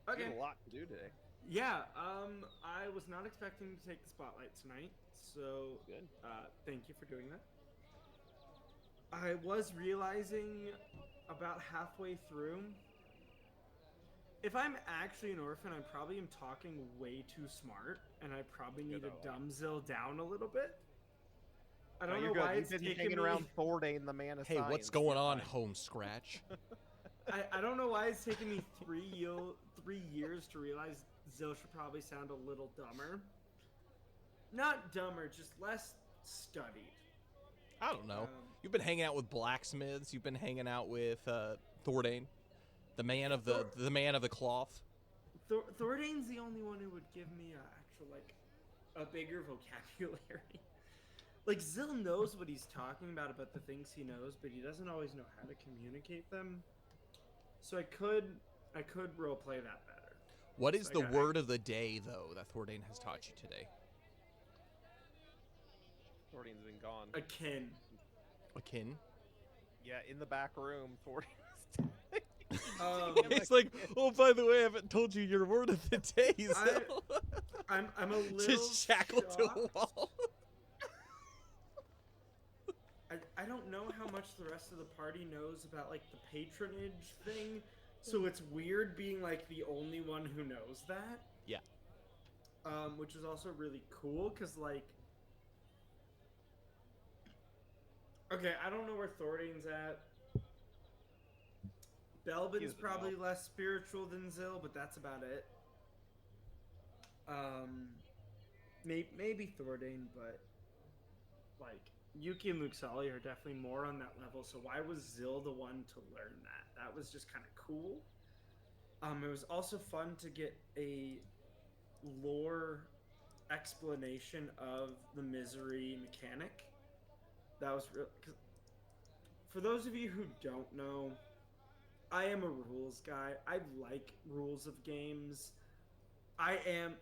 Okay. You have a lot to do today. Yeah, I was not expecting to take the spotlight tonight, so Good. thank you for doing that. I was realizing about halfway through, if I'm actually an orphan, I probably am talking way too smart, and I probably need to dumb Zill down a little bit. I don't know why it's You've been taken hanging me... around Thordain, the man of Hey, science. what's going You're on, fine. home scratch? I don't know why it's taken me 3 years to realize Zill should probably sound a little dumber. Not dumber, just less studied. I don't know. You've been hanging out with blacksmiths. You've been hanging out with Thordain, the man of the cloth. Thordain's the only one who would give me a bigger vocabulary. Like, Zill knows what he's talking about the things he knows, but he doesn't always know how to communicate them. So I could roleplay that better. What is the word of the day, though, that Thordain has taught you today? Thordain's been gone. Akin. Akin? Yeah, in the back room, Thordain. It's like, oh, by the way, I haven't told you your word of the day, Zill. I'm a little just shackled shocked. to a wall. I don't know how much the rest of the party knows about like the patronage thing, so it's weird being like the only one who knows that. Yeah. Which is also really cool because like, okay, I don't know where Thordain's at. Belbin's probably less spiritual than Zill, but that's about it. Maybe Thordain, but like Yuki and Luxali are definitely more on that level. So why was Zill the one to learn that? That was just kind of cool. It was also fun to get a lore explanation of the misery mechanic. That was real. For those of you who don't know, I am a rules guy. I like rules of games. I am,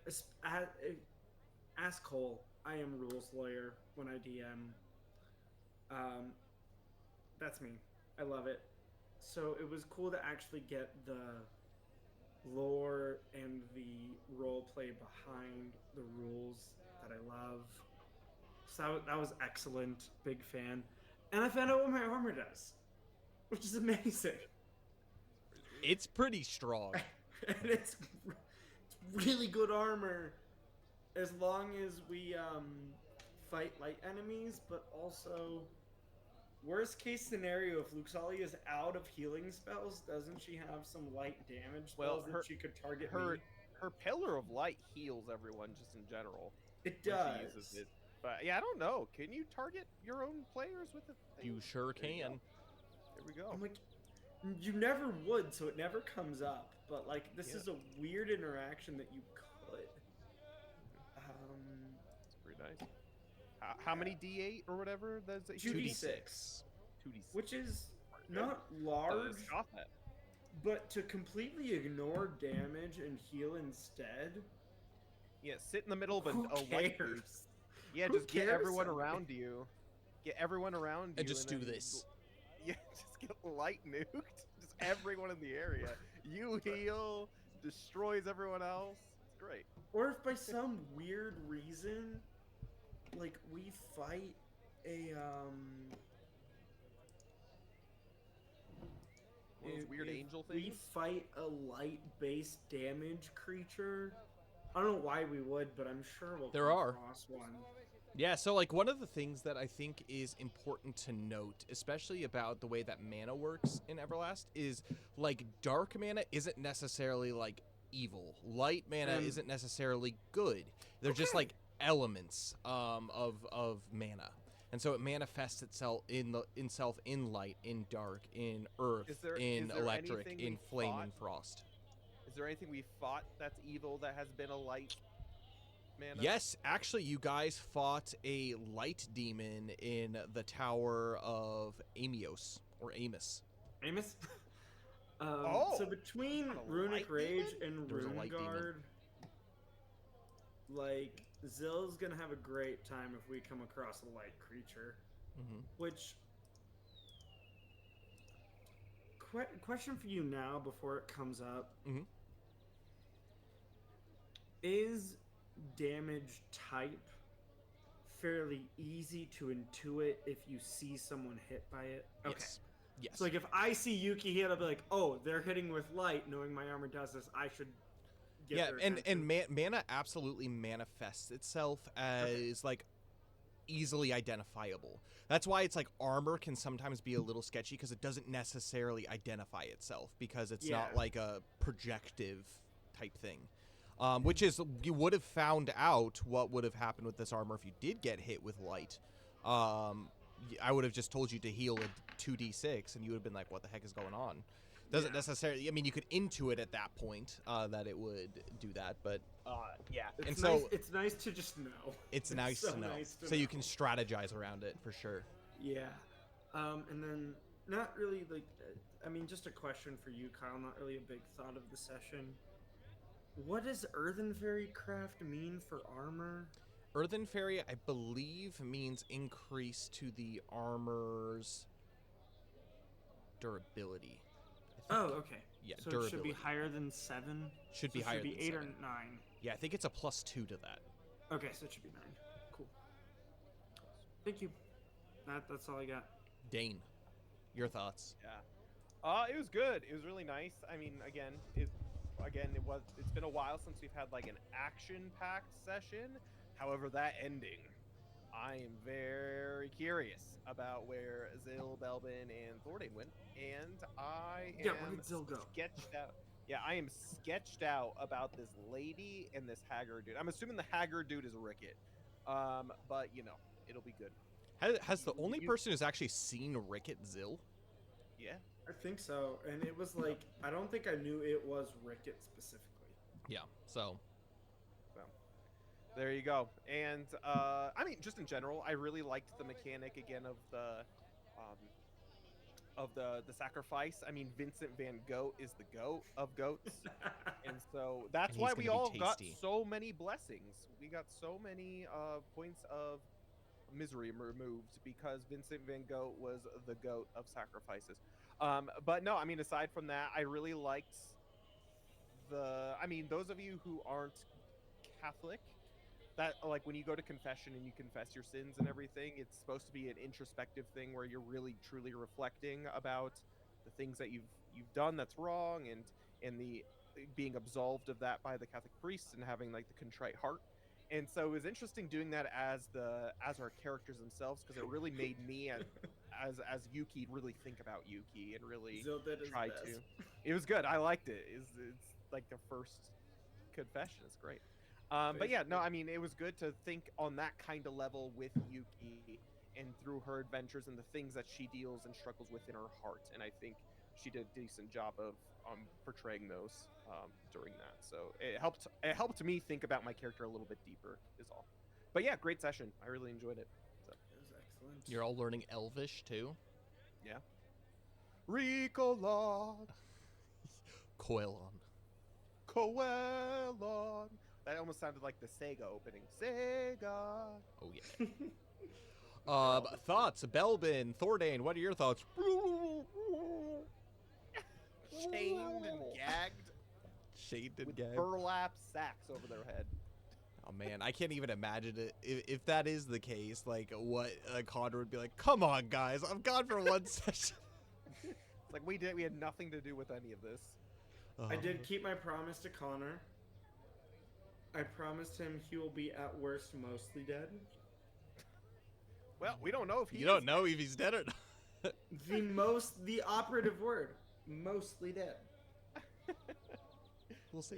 ask Cole, I am rules lawyer when I DM. That's me. I love it. So it was cool to actually get the lore and the roleplay behind the rules that I love. So that was excellent. Big fan. And I found out what my armor does, which is amazing. It's pretty strong. And it's really good armor as long as we fight light enemies, but also worst case scenario, if Luxali is out of healing spells, doesn't she have some light damage spells that she could target me? Her Pillar of Light heals everyone just in general. It does. She uses it. But yeah, I don't know. Can you target your own players with it? You sure can. There we go. I'm like, you never would, so it never comes up. but like this Yeah. is a weird interaction that you could. It's pretty nice. How many D8 or whatever? That's 2d6, 2d6. which is Good. not large, Scoff that. but to completely ignore damage and heal instead. Yeah, sit in the middle of a Who light cares? boost. Yeah, Who just get cares everyone so much? around you. Get everyone around you. And just do then this. Yeah, just get light nuked. Just everyone in the area. You heal, destroys everyone else. It's great. Or if by some weird reason, like we fight a One of those weird angel we things. fight a light-based damage creature. I don't know why we would, but I'm sure we'll There come are. across one. Yeah, so like one of the things that I think is important to note, especially about the way that mana works in Everlast, is like dark mana isn't necessarily like evil. Light mana isn't necessarily good. They're just Okay. like elements of mana. And so it manifests itself in light, in dark, in earth, Is there electric, anything in we flame fought? and frost. Is there anything we fought that's evil that has been a light mana? Yes, actually, you guys fought a light demon in the Tower of Amios, or Amos. Amos? Oh, So between not a Runic light Rage demon? and There was a Rune light demon. Guard, like Zill's gonna have a great time if we come across a light creature. Mm-hmm. Which question for you now before it comes up: Mhm. Is damage type fairly easy to intuit if you see someone hit by it? Okay. Yes. Yes. So like if I see Yuki hit, I'll be like, oh, they're hitting with light, knowing my armor does this, I should get yeah, their and attention. mana absolutely manifests itself as like easily identifiable. That's why it's like armor can sometimes be a little sketchy because it doesn't necessarily identify itself because it's not Yeah. like a projective type thing. Which is, you would have found out what would have happened with this armor if you did get hit with light. I would have just told you to heal a 2d6 and you would have been like, what the heck is going on? Doesn't necessarily, I mean, you could intuit at that point that it would do that, but yeah. It's and nice, so it's nice to just know. it's nice so to know. nice to So you know. can strategize around it for sure. Yeah. And then not really like I mean just a question for you, Kyle, not really a big thought of the session. What does Earthen Fairy Craft mean for armor? Earthen Fairy, I believe, means increase to the armor's durability. Oh, okay. Yeah, so durability. it should be higher than 7? Should be So it higher should be than 8 7. or 9. Yeah, I think it's a +2 to that. Okay, so it should be 9. Cool. Thank you. That's all I got. Dane, your thoughts? Yeah. It was good. It was really nice. I mean, it's been a while since we've had like an action-packed session. However, that ending, I am very curious about where Zill, Belbin, and Thordain went, and I am where did Zill go? sketched out. Yeah, I am sketched out about this lady and this haggard dude. I'm assuming the haggard dude is Ricket, but you know, it'll be good. Has the only person who's actually seen Ricket Zill? Yeah. I think so. And it was like, I don't think I knew it was Ricket specifically. Yeah, so There you go. And I mean, just in general, I really liked the mechanic again of the sacrifice. I mean, Vincent Van Gogh is the goat of goats, and so that's And why he's we gonna be all got tasty. so many blessings. We got so many points of misery removed because Vincent Van Gogh was the goat of sacrifices. But no, I mean, aside from that, I really liked I mean, those of you who aren't Catholic, that like when you go to confession and you confess your sins and everything, it's supposed to be an introspective thing where you're really truly reflecting about the things that you've done that's wrong, and the being absolved of that by the Catholic priests and having like the contrite heart. And so it was interesting doing that as our characters themselves, because it really made me as Yuki really think about Yuki and really Zill did his try best. to. It was good. I liked it. It's like the first confession. It's great. But yeah, no, I mean, it was good to think on that kind of level with Yuki and through her adventures and the things that she deals and struggles with in her heart. And I think she did a decent job of portraying those during that. So it helped me think about my character a little bit deeper is all. But yeah, great session. I really enjoyed it. So. It was excellent. You're all learning Elvish too. Yeah. Ricolon. Coelon. Coelon. That almost sounded like the Sega opening. Sega. Oh yeah. Thoughts, Belbin, Thordane. What are your thoughts? Chained and gagged. Chained and with gagged. burlap sacks over their head. Oh man, I can't even imagine it. If that is the case, like what Connor would be like. Come on, guys, I'm gone for one session. It's like we had nothing to do with any of this. I did keep my promise to Connor. I promised him he will be at worst mostly dead. Well, we don't know if he. You don't know if he's dead or not. The operative word, mostly dead. We'll see.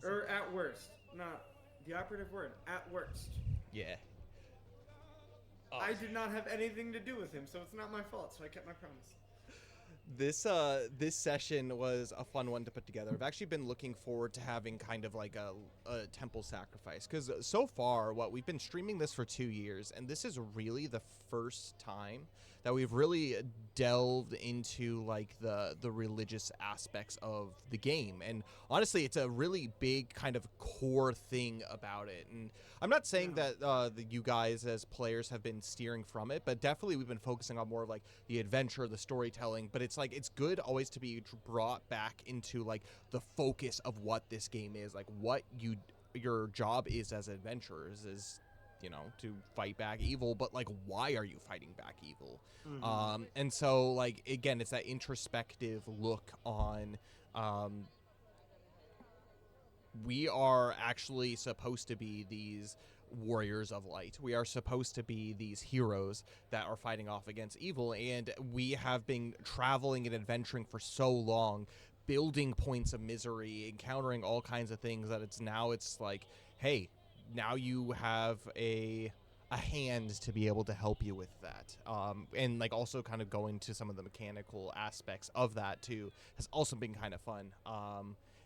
Or at worst, not the operative word, at worst. Yeah. I did not have anything to do with him, so it's not my fault. So I kept my promise. This session was a fun one to put together. I've actually been looking forward to having kind of like a temple sacrifice, because so far we've been streaming this for 2 years, and this is really the first time that we've really delved into like the religious aspects of the game. And honestly, it's a really big kind of core thing about it. And I'm not saying that you guys as players have been steering from it, but definitely we've been focusing on more of like the adventure, the storytelling. But it's like it's good always to be brought back into like the focus of what this game is, like what your job is as adventurers is, you know, to fight back evil, but like why are you fighting back evil? Mm-hmm. And so like again, it's that introspective look on we are actually supposed to be these warriors of light. We are supposed to be these heroes that are fighting off against evil, and we have been traveling and adventuring for so long, building points of misery, encountering all kinds of things, that it's like, hey, now you have a hand to be able to help you with that. And like also kind of going to some of the mechanical aspects of that too has also been kind of fun.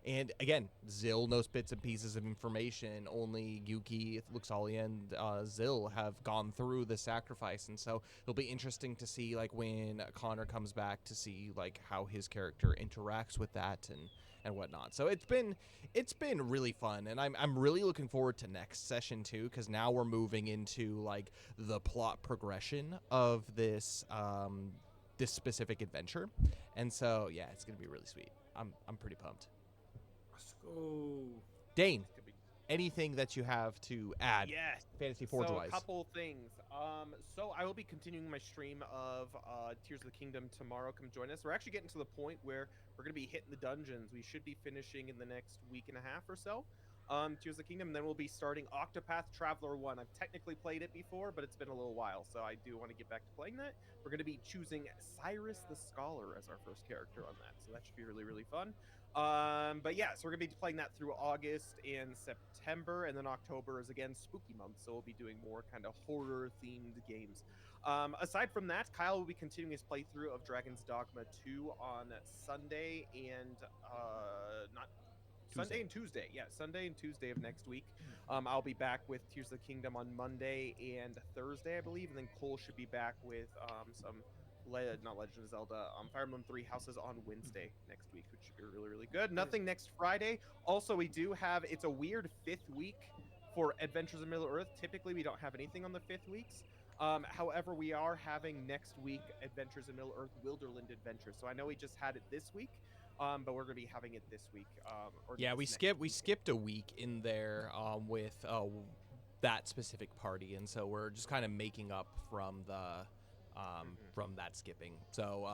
And again, Zill knows bits and pieces of information. Only Yuki, Luxalia, and Zill have gone through the sacrifice, and so it'll be interesting to see like when Connor comes back to see like how his character interacts with that and whatnot. So it's been really fun, and I'm really looking forward to next session too, because now we're moving into like the plot progression of this this specific adventure, and so yeah, it's gonna be really sweet. I'm pretty pumped. Oh, Dane, anything that you have to add? Yes. Fantasy Forge wise. So a couple things. So I will be continuing my stream of Tears of the Kingdom tomorrow. Come join us. We're actually getting to the point where we're going to be hitting the dungeons. We should be finishing in the next week and a half or so. Tears of the Kingdom. And then we'll be starting Octopath Traveler 1. I've technically played it before, but it's been a little while, so I do want to get back to playing that. We're going to be choosing Cyrus the Scholar as our first character on that, so that should be really, really fun. But yeah, so we're gonna be playing that through August and September, and then October is again spooky month, so we'll be doing more kind of horror themed games. Aside from that, Kyle will be continuing his playthrough of Dragon's Dogma 2 on Sunday and Sunday and Tuesday. Yeah, Sunday and Tuesday of next week. I'll be back with Tears of the Kingdom on Monday and Thursday, I believe, and then Cole should be back with some not Legend of Zelda, Fire Emblem 3 Houses on Wednesday next week, which should be really, really good. Nothing next Friday. Also, we do have, it's a weird 5th week for Adventures in Middle-earth. Typically, we don't have anything on the 5th weeks. However, we are having next week Adventures in Middle-earth Wilderland Adventure. So I know we just had it this week, but we're going to be having it this week. We skipped a week in there with that specific party, and so we're just kind of making up from the from that skipping. So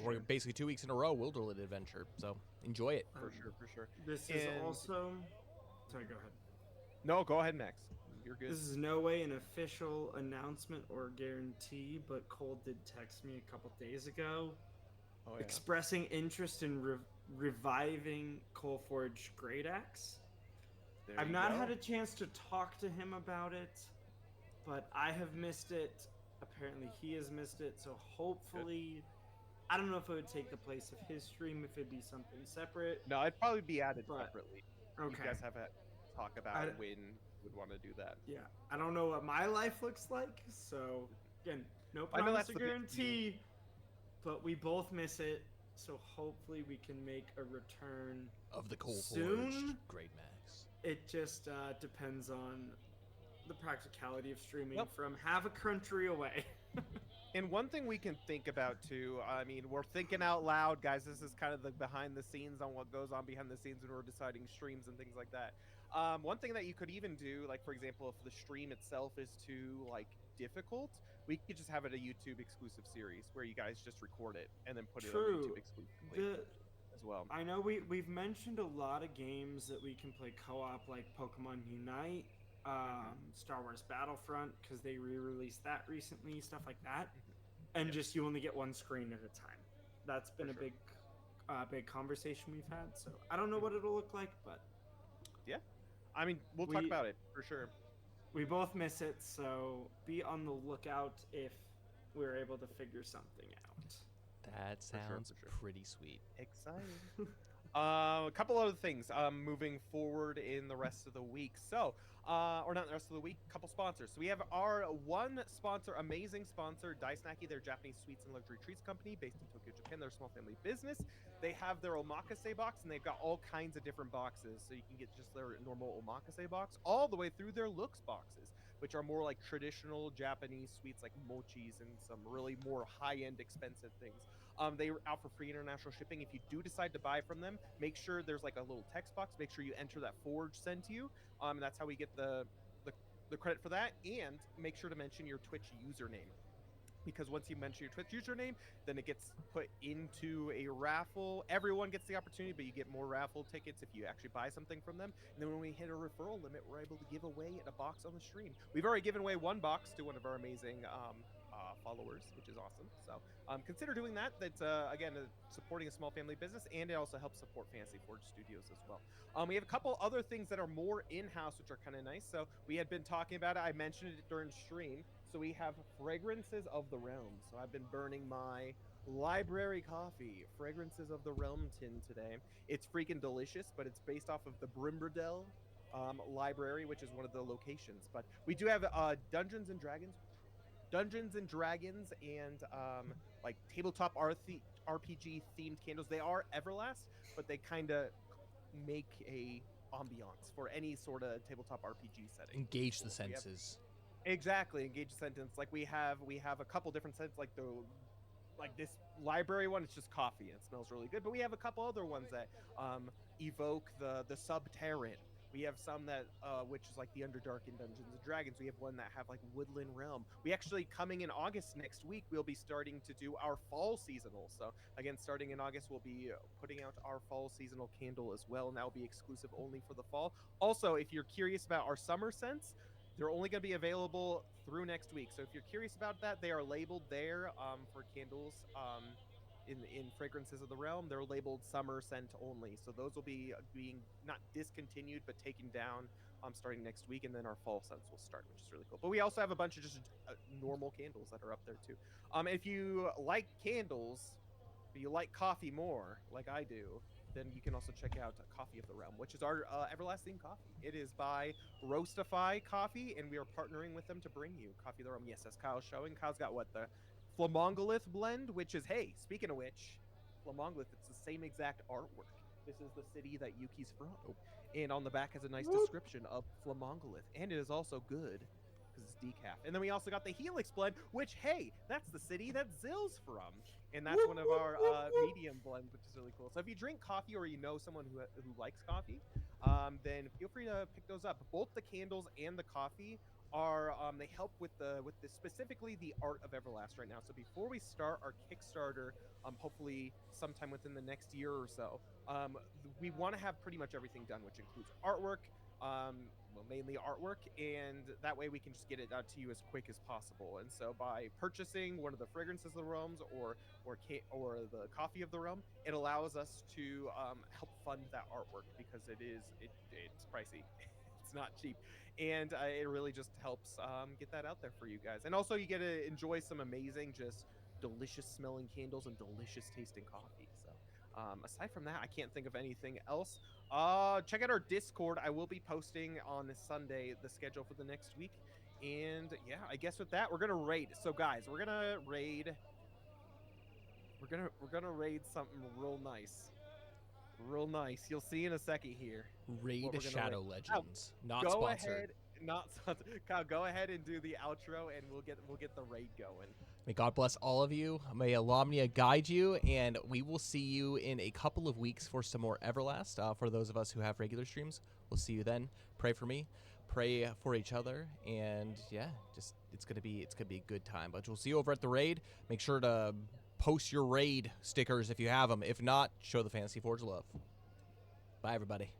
we're basically 2 weeks in a row Wilderland Adventure, so enjoy it. For sure. This is also, sorry, go ahead. No, go ahead, Max. You're good. This is no way an official announcement or guarantee, but Cole did text me a couple days ago expressing interest in reviving Coal Forge Great Axe. I've not had a chance to talk to him about it, but I have missed it. Apparently he has missed it, so hopefully I don't know if it would take the place of his stream, if it'd be something separate. No, it'd probably be added But separately. You okay, guys have a talk about when you would want to do that. yeah, I don't know what my life looks like, so again, no I know promise that's or the big thing. guarantee, but we both miss it. So hopefully we can make a return Of the coal forged soon. Great Max. It just depends on the practicality of streaming Well, from half a country away. and one thing we can think about too, I mean, we're thinking out loud, guys. This is kind of the behind the scenes on what goes on behind the scenes when we're deciding streams and things like that. One thing that you could even do, like for example, if the stream itself is too like difficult, we could just have it a YouTube exclusive series where you guys just record it and then put it on True. YouTube exclusively as well. I know we've mentioned a lot of games that we can play co-op, like Pokemon Unite, Star Wars Battlefront, because they re-released that recently, stuff like that, and Yep. just you only get one screen at a time. That's been For a sure. big conversation we've had. So I don't know what it'll look like, but Yeah, I mean, we'll talk We- about it for sure. we both miss it. So be on the lookout if we're able to figure something out. That sure, sounds for sure. pretty sweet. Exciting. A couple other things moving forward in the rest of the week. So, or not the rest of the week, couple sponsors. So we have our one sponsor, amazing sponsor, Daisnaki. They're a Japanese sweets and luxury treats company based in Tokyo, Japan. They're a small family business. They have their omakase box, and they've got all kinds of different boxes. So you can get just their normal omakase box, all the way through their looks boxes, which are more like traditional Japanese sweets like mochis and some really more high-end expensive things. They are out for free international shipping. If you do decide to buy from them, make sure there's like a little text box. Make sure you enter that Forge sent to you. And that's how we get the credit for that. And make sure to mention your Twitch username, because once you mention your Twitch username, then it gets put into a raffle. Everyone gets the opportunity, but you get more raffle tickets if you actually buy something from them. And then when we hit a referral limit, we're able to give away a box on the stream. We've already given away one box to one of our amazing followers, which is awesome. So consider doing that. That's again supporting a small family business, and it also helps support Fantasy Forge Studios as well. We have a couple other things that are more in-house, which are kind of nice. So we had been talking about it. I mentioned it during stream. So we have Fragrances of the Realm. So I've been burning my library coffee, Fragrances of the Realm tin today. It's freaking delicious, but it's based off of the Brimberdell library, which is one of the locations. But we do have Dungeons and Dragons, and like tabletop RPG themed candles. They are Everlast, but they kind of make a ambiance for any sort of tabletop RPG setting. Engage the So we have- senses. Exactly, engage the sentence. Like we have a couple different scents, like this library one. It's just coffee and it smells really good. But we have a couple other ones that evoke the subterran. We have some that which is like the Underdark in Dungeons and Dragons. We have one that have like Woodland Realm. We actually, coming in August next week, we'll be starting to do our fall seasonal. So again, starting in August, we'll be putting out our fall seasonal candle as well, and that will be exclusive only for the fall. Also, if you're curious about our summer scents, they're only going to be available through next week. So if you're curious about that, they are labeled there for candles in Fragrances of the Realm. They're labeled summer scent only. So those will be being not discontinued, but taken down starting next week. And then our fall scents will start, which is really cool. But we also have a bunch of just normal candles that are up there too. If you like candles, but you like coffee more, like I do, then you can also check out Coffee of the Realm, which is our everlasting coffee. It is by Roastify Coffee, and we are partnering with them to bring you Coffee of the Realm. Yes, as Kyle's showing. Kyle's got what, the Flamongolith blend, which is, hey, speaking of which, Flamongolith, it's the same exact artwork. This is the city that Yuki's from. And on the back has a nice description of Flamongolith, and it is also good because it's decaf. And then we also got the Helix blend, which, hey, that's the city that Zill's from. And that's one of our medium blends, which is really cool. So if you drink coffee or you know someone who likes coffee, then feel free to pick those up. Both the candles and the coffee are they help with the specifically the art of Everlast right now. So before we start our Kickstarter, hopefully sometime within the next year or so, we want to have pretty much everything done, which includes artwork, well, mainly artwork, and that way we can just get it out to you as quick as possible. And so by purchasing one of the Fragrances of the Realms or the Coffee of the Realm, it allows us to help fund that artwork, because it's pricey. It's not cheap, and it really just helps get that out there for you guys. And also you get to enjoy some amazing just delicious smelling candles and delicious tasting coffee. So aside from that, I can't think of anything else. Check out our Discord. I will be posting on Sunday the schedule for the next week. And yeah, I guess with that, we're gonna raid. So guys, we're gonna raid. We're gonna raid something real nice. Real nice. You'll see in a second here. Raid what we're gonna Shadow raid. Legends. Not Go sponsored. ahead, not sponsored. Kyle, go ahead and do the outro, and we'll get the raid going. May God bless all of you. May Alomnia guide you, and we will see you in a couple of weeks for some more Everlast. For those of us who have regular streams, we'll see you then. Pray for me, pray for each other, and yeah, just it's gonna be a good time. But we'll see you over at the raid. Make sure to post your raid stickers if you have them. If not, show the Fantasy Forge love. Bye, everybody.